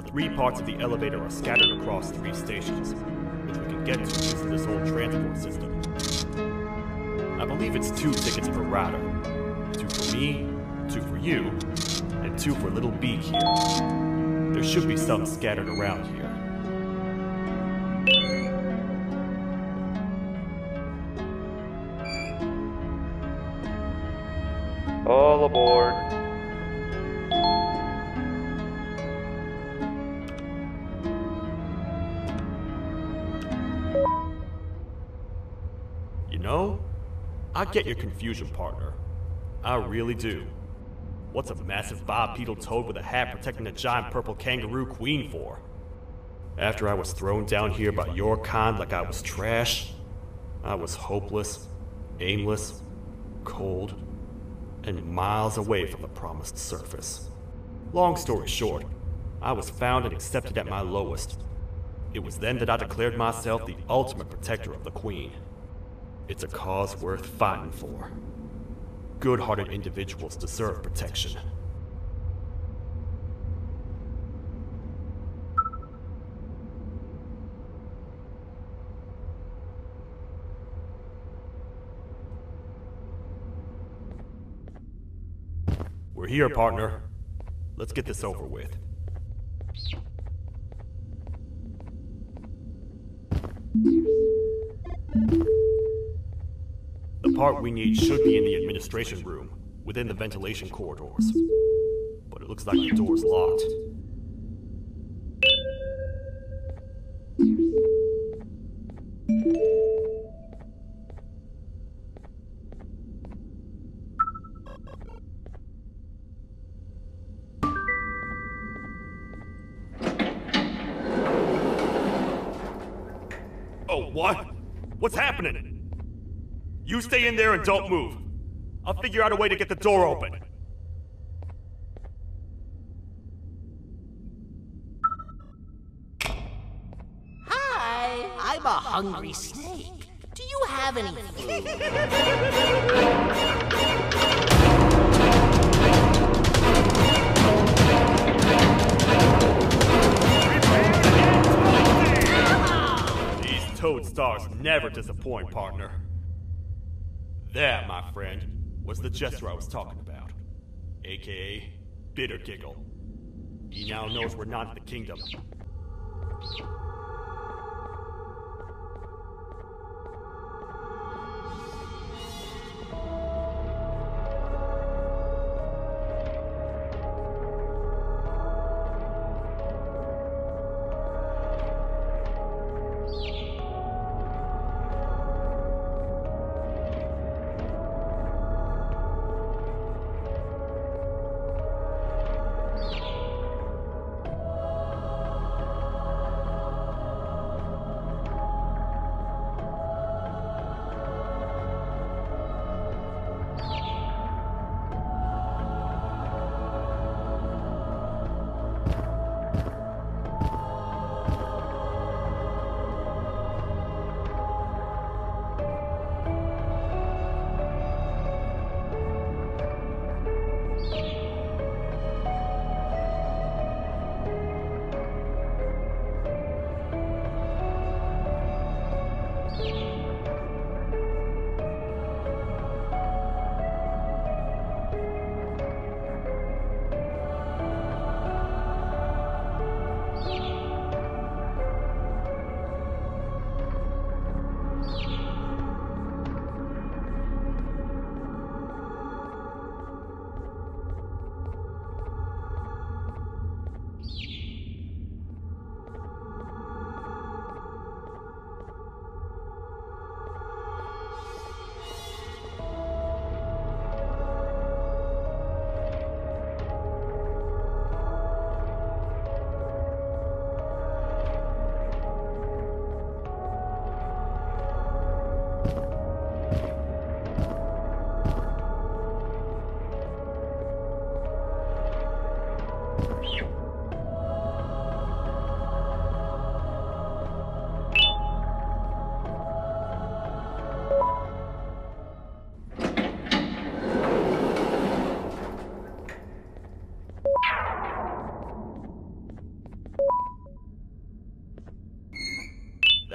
The 3 parts of the elevator are scattered across 3 stations, which we can get to using this old transport system. I believe it's 2 tickets per rider. 2 for me, 2 for you, and 2 for Little Beak here. There should be some scattered around here. All aboard. You know, I get your confusion, partner. I really do. What's a massive bipedal toad with a hat protecting a giant purple kangaroo queen for? After I was thrown down here by your kind like I was trash, I was hopeless, aimless, cold, and miles away from the promised surface. Long story short, I was found and accepted at my lowest. It was then that I declared myself the ultimate protector of the Queen. It's a cause worth fighting for. Good-hearted individuals deserve protection. We're here, partner. Let's get this over with. The part we need should be in the administration room, within the ventilation corridors. But it looks like the door's locked. Oh, what? What's happening? You stay in there and don't move. I'll figure out a way to get the door open. Hi, I'm a hungry snake. Do you have any food? These toad stars never disappoint, partner. That, my friend, was the jester I was talking about, aka Bitter Giggle. He now knows we're not in the kingdom.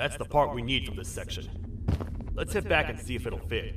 That's the part we need from this section. Let's head back and see if it'll fit.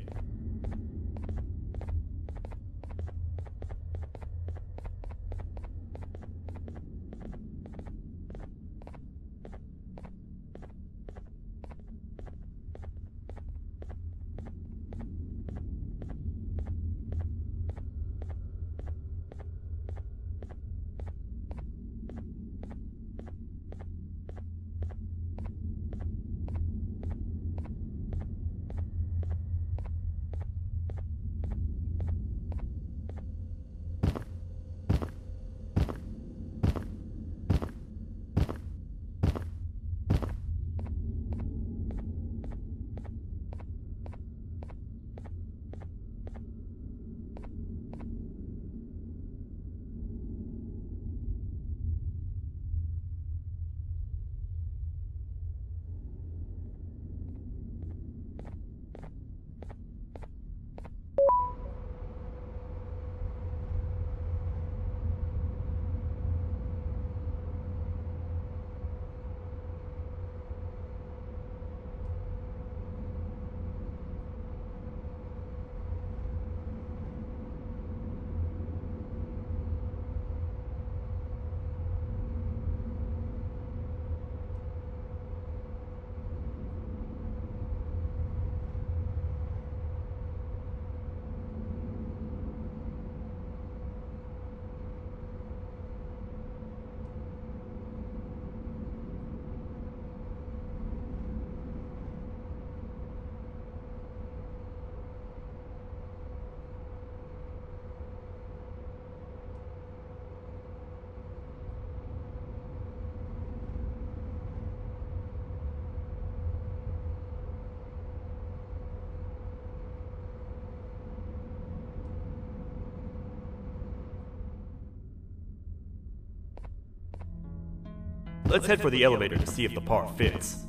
Let's head for the elevator to see if the part fits.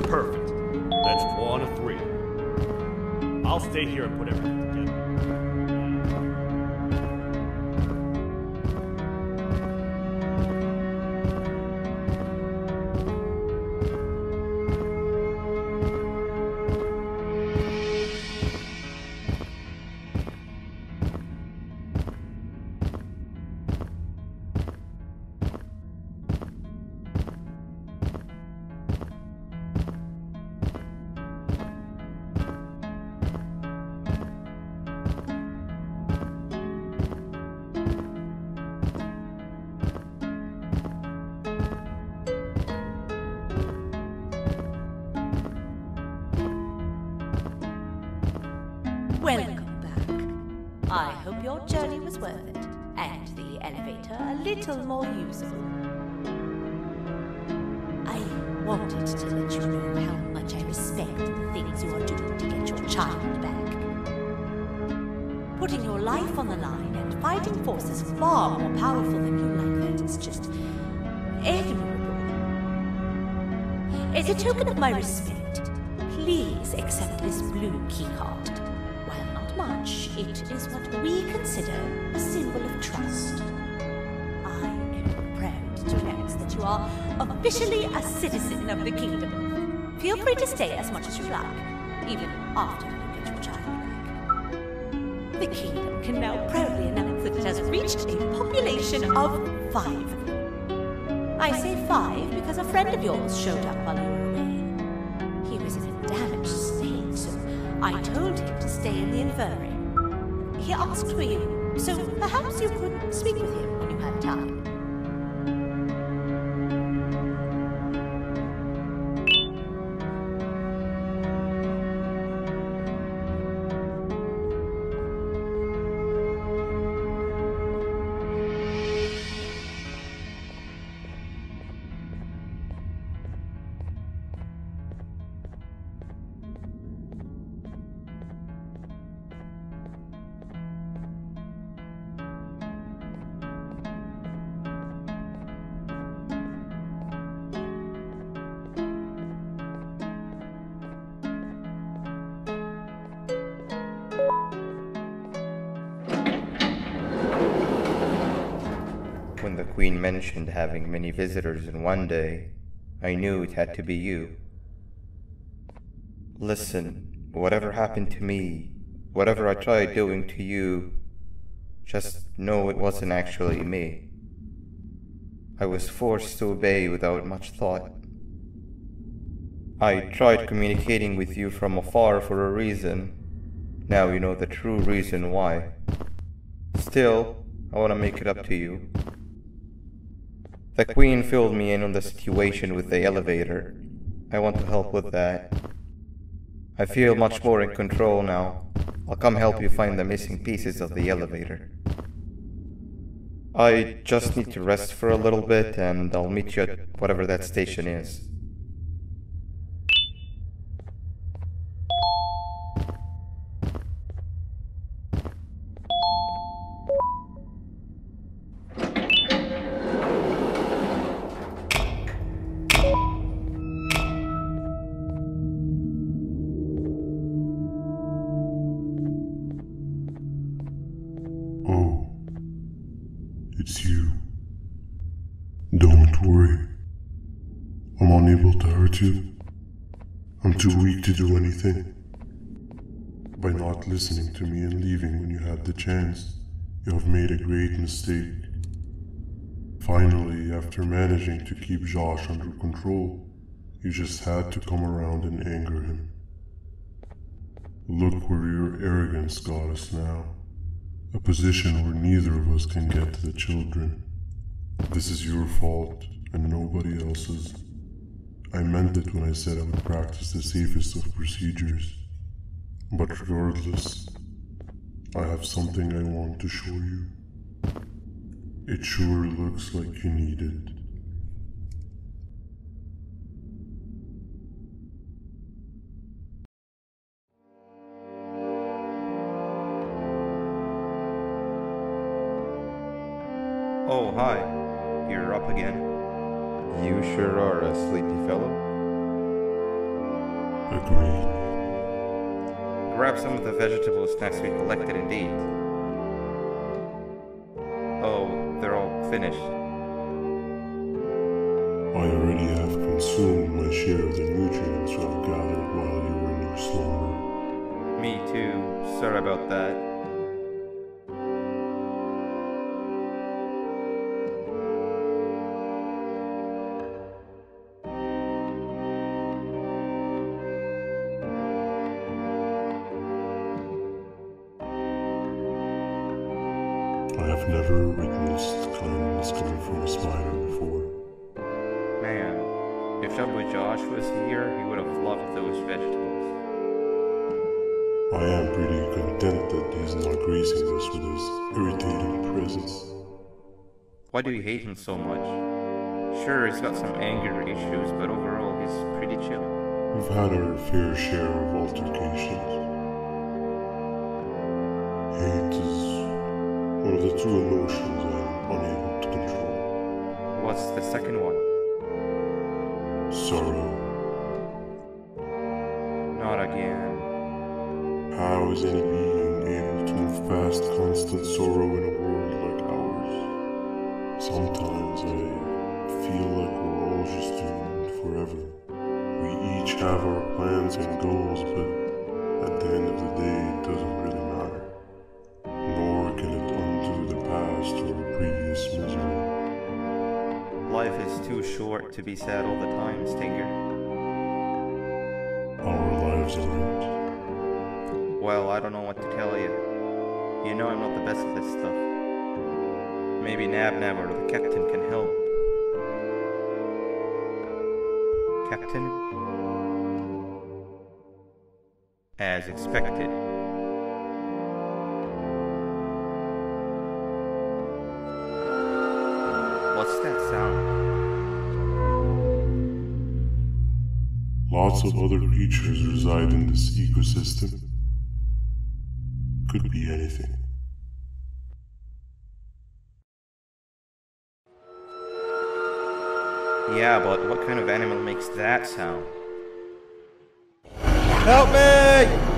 Perfect. That's 1 of 3. I'll stay here and put everything together. Welcome back. I hope your journey was worth it, and the elevator a little more usable. I wanted to let you know how much I respect the things you are doing to get your child back. Putting your life on the line and fighting forces far more powerful than you like that is just admirable. As a token of my respect, please accept this blue keycard. While not much, it is what we consider a symbol of trust. you are officially a citizen of the kingdom. Feel free to stay as much as you like, even after you get your child back. The kingdom can now proudly announce that it has reached a population of 5. I say 5 because a friend of yours showed up while you were away. He was in a damaged state, so I told him to stay in the infirmary. He asked for you, so perhaps you could speak with him when you had time. When the Queen mentioned having many visitors in one day, I knew it had to be you. Listen, whatever happened to me, whatever I tried doing to you, just know it wasn't actually me. I was forced to obey without much thought. I tried communicating with you from afar for a reason. Now you know the true reason why. Still, I want to make it up to you. The Queen filled me in on the situation with the elevator. I want to help with that. I feel much more in control now. I'll come help you find the missing pieces of the elevator. I just need to rest for a little bit and I'll meet you at whatever that station is. Oh, it's you. Don't worry. I'm unable to hurt you. I'm too weak to do anything. By not listening to me and leaving when you had the chance, you have made a great mistake. Finally, after managing to keep Josh under control, you just had to come around and anger him. Look where your arrogance got us now. A position where neither of us can get to the children. This is your fault, and nobody else's. I meant it when I said I would practice the safest of procedures. But regardless, I have something I want to show you. It sure looks like you need it. Oh, hi. You're up again. You sure are a sleepy fellow. Agreed. Grab some of the vegetable snacks we collected indeed. Oh, they're all finished. I already have consumed my share of the nutrients you have gathered while you were in your slumber. Me too. Sorry about that. I have never witnessed kindness coming from a spider before. Man, if Abu Josh was here, he would have loved those vegetables. I am pretty content that he's not gracing us with his irritating presence. Why do you hate him so much? Sure, he's got some anger issues, but overall he's pretty chill. We've had our fair share of altercations. Hate is one of the two emotions I am unable to control. What's the second one? Sorrow. Not again. How is any being able to move past constant sorrow in a world like ours? Sometimes I feel like we're all just doomed forever. We each have our plans and goals, but at the end of the day, it doesn't really matter. Nor can it undo the past or previous misery. Life is too short to be sad all the time, Stinger. Our lives aren't. Well, I don't know what to tell you. You know I'm not the best at this stuff. Maybe Nab or the captain can help. Captain? As expected. What's that sound? Lots of other creatures reside in this ecosystem. Could be anything. Yeah, but what kind of animal makes that sound? Help me!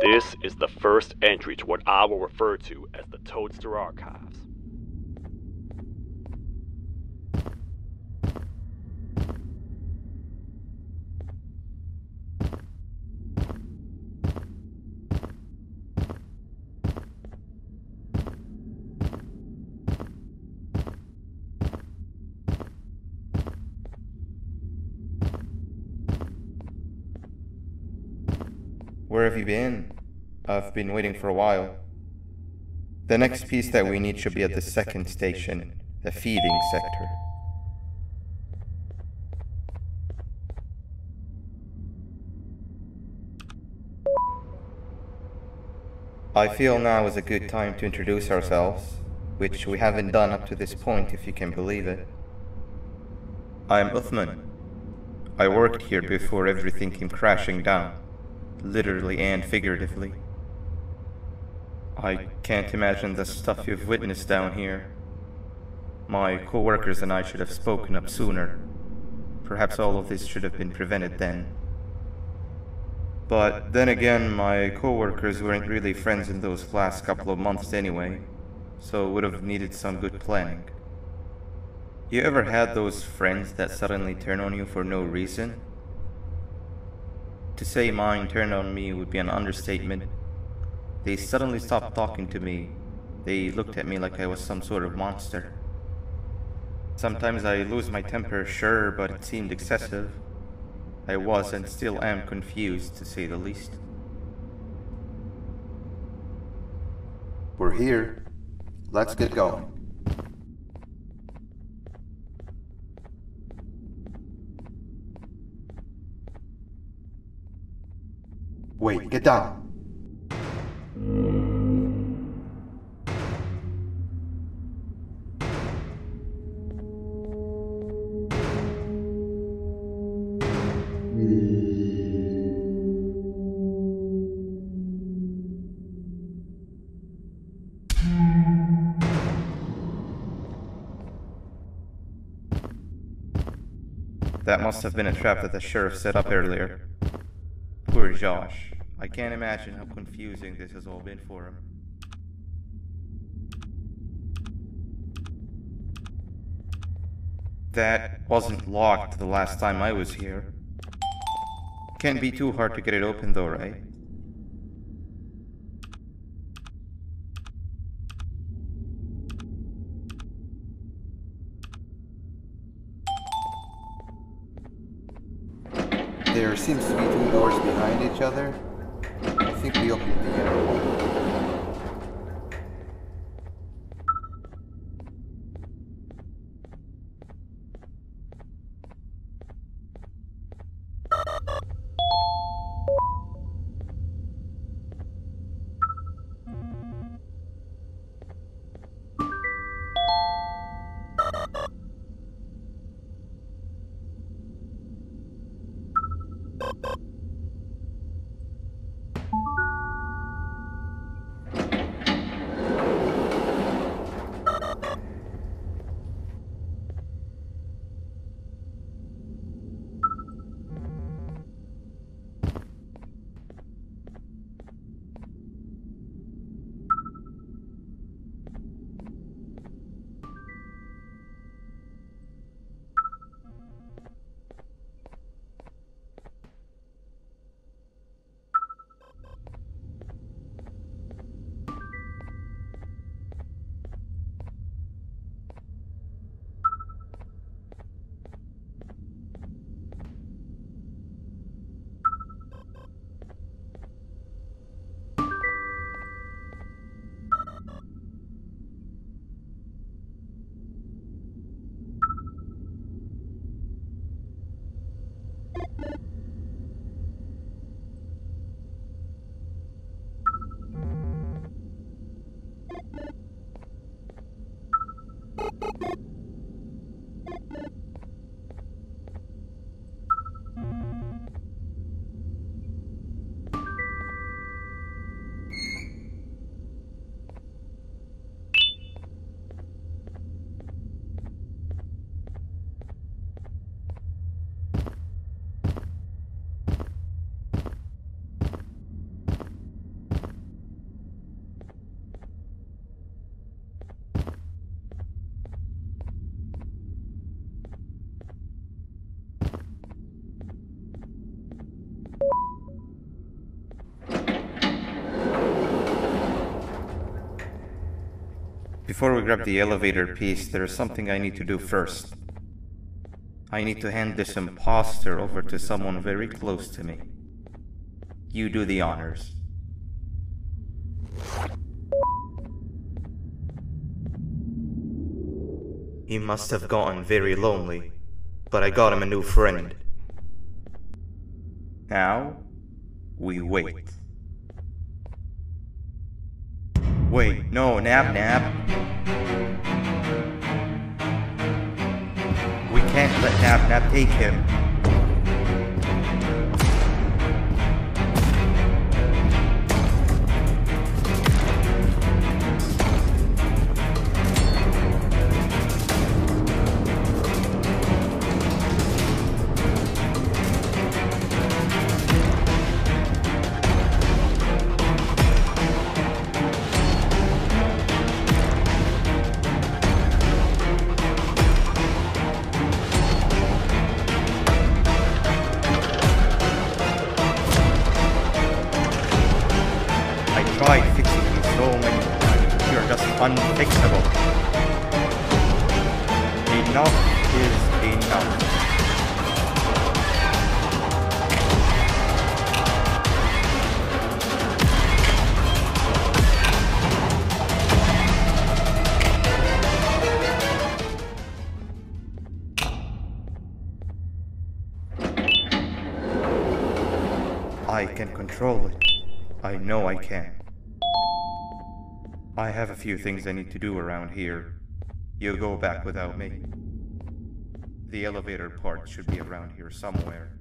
This is the first entry to what I will refer to as the Toadster Archives. Where have you been? I've been waiting for a while. The next piece that we need should be at the second station, the feeding sector. I feel now is a good time to introduce ourselves, which we haven't done up to this point if you can believe it. I'm Uthman. I worked here before everything came crashing down, literally and figuratively. I can't imagine the stuff you've witnessed down here. My co-workers and I should have spoken up sooner. Perhaps all of this should have been prevented then. But then again, my co-workers weren't really friends in those last couple of months anyway, so would have needed some good planning. You ever had those friends that suddenly turn on you for no reason? To say mine turned on me would be an understatement. They suddenly stopped talking to me. They looked at me like I was some sort of monster. Sometimes I lose my temper, sure, but it seemed excessive. I was and still am confused, to say the least. We're here. Let's get going. Wait, get down. That must have been a trap that the sheriff set up earlier. Poor Josh. I can't imagine how confusing this has all been for him. That wasn't locked the last time I was here. Can't be too hard to get it open though, right? There seems to be two doors behind each other. I think we opened the inner one. Before we grab the elevator piece, there is something I need to do first. I need to hand this imposter over to someone very close to me. You do the honors. He must have gotten very lonely, but I got him a new friend. Now, we wait. Wait, no, Nab. We can't let Nab take him. Tried fixing you so many times, but you're just unfixable. Enough is enough. I can control it. I know I can. I have a few things I need to do around here. You go back without me. The elevator part should be around here somewhere.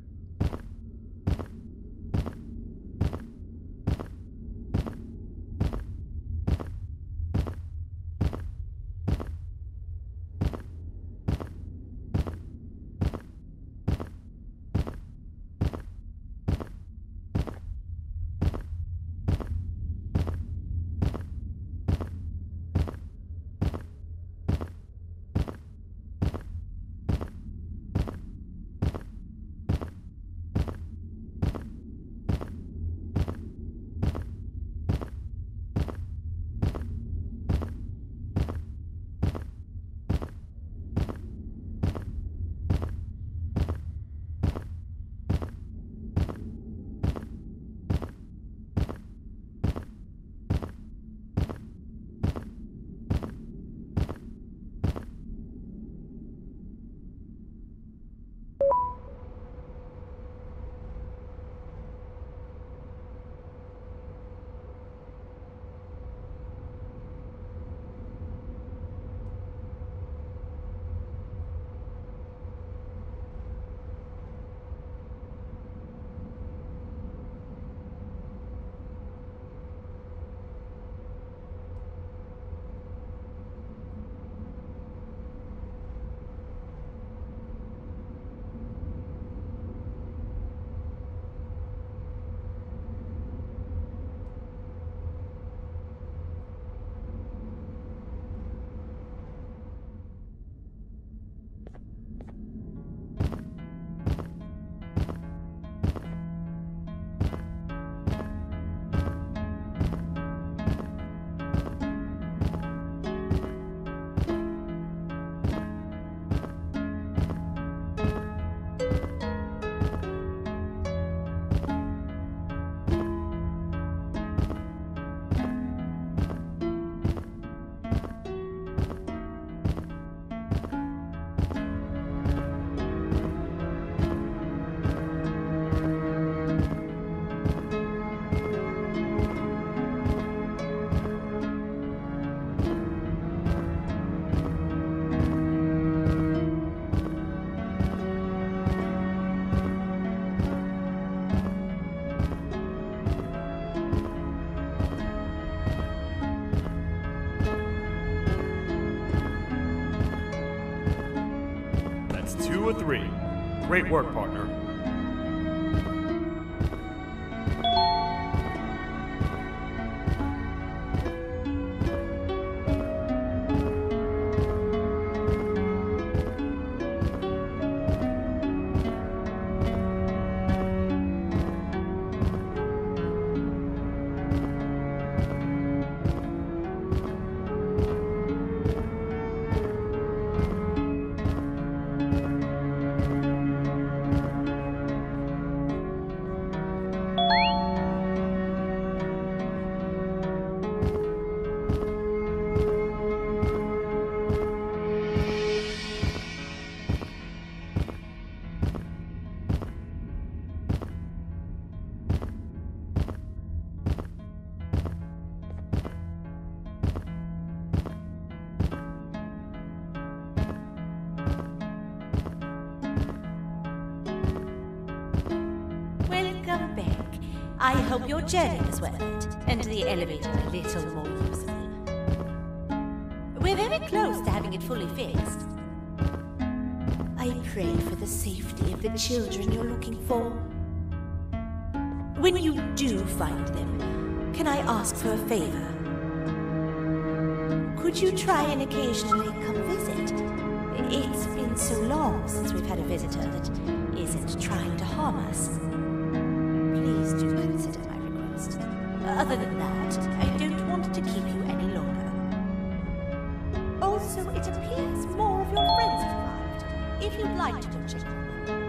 That's 2 or 3. Great work, partner. Welcome back. I hope your journey was worth it, and the elevator a little more usable. We're very close to having it fully fixed. I pray for the safety of the children you're looking for. When you do find them, can I ask for a favor? Could you try and occasionally come visit? It's been so long since we've had a visitor that isn't trying to harm us. Please do consider my request. Other than that, I don't want to keep you any longer. Also, it appears more of your friends have arrived. If you'd like to go check on them.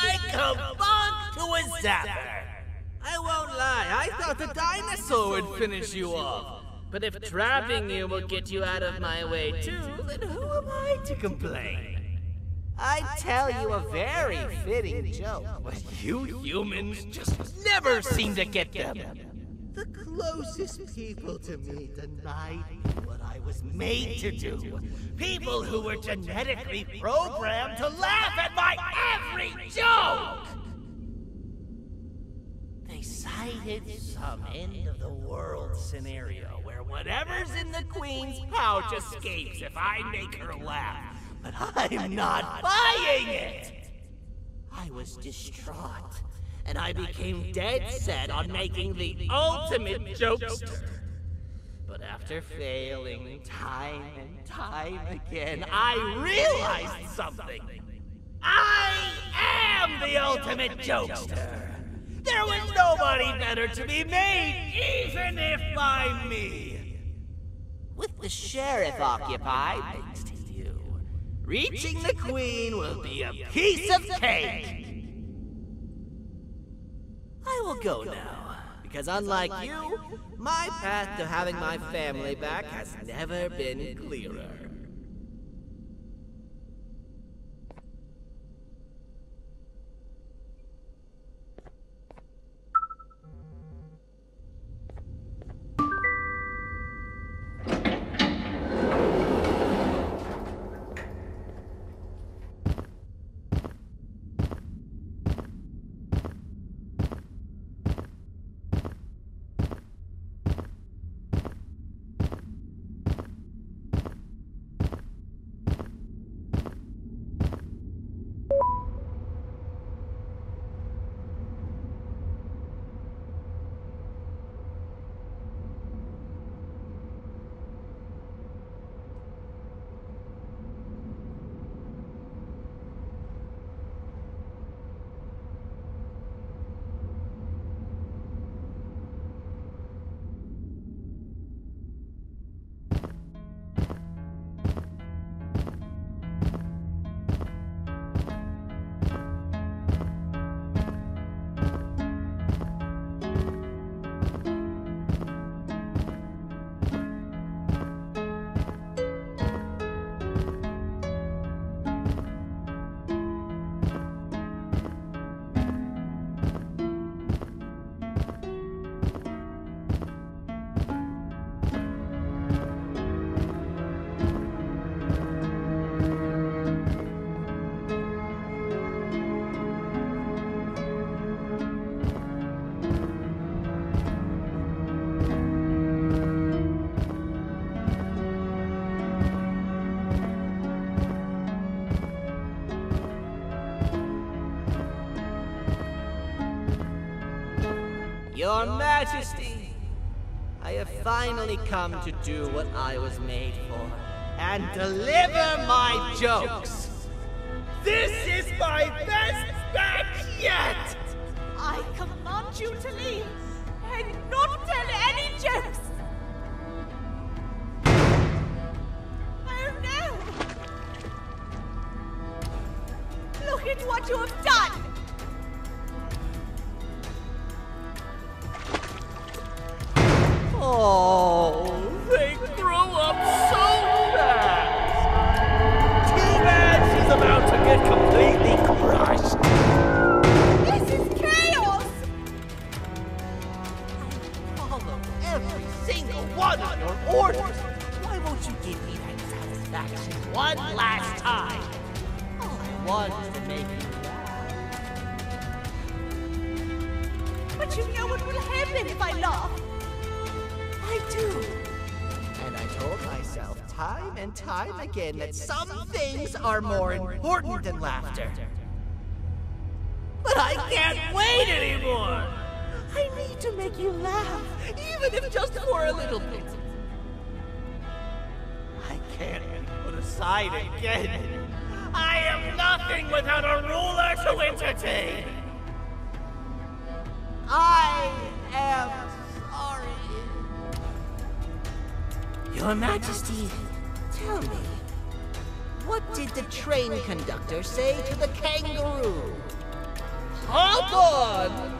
Like a bug to a zapper. I won't lie, I thought the dinosaur would finish you off. But if trapping you will get you out of my way too, then who am I to complain? I'd tell you a very fitting joke, but you humans just never seem to get them. The closest people to me denied me what I was made to do. People who were genetically programmed to laugh at my every joke! They cited some end-of-the-world scenario where whatever's in the Queen's pouch escapes if I make her laugh. But I'm not buying it! I was distraught, and I became dead set on making the ultimate jokester. But after failing time and time again, I realized something. I am the ultimate jokester! There was nobody better to be made, even if by me. With the sheriff occupied, thanks to you, reaching the Queen will be a piece of cake. I will go now, because unlike you, my path to having my family back has never been clearer. Your Majesty, I have finally come to do what I was made for, and deliver my jokes. This is my best batch yet! I command you to leave and not tell any jokes! Oh no! Look at what you have done! Oh, they grow up so fast! Too bad she's about to get completely crushed! This is chaos! I follow every single one of your orders! Why won't you give me that satisfaction one last time? All I want is to make you laugh. But you know what will happen if I laugh. I do. And I told myself time and time again that some things are more important than laughter. But I can't wait anymore! I need to make you laugh, even if just for a little bit. I can't be put aside again. I am nothing without a ruler to entertain. I am sorry. Your Majesty, tell me, what did the train conductor say to the kangaroo? on!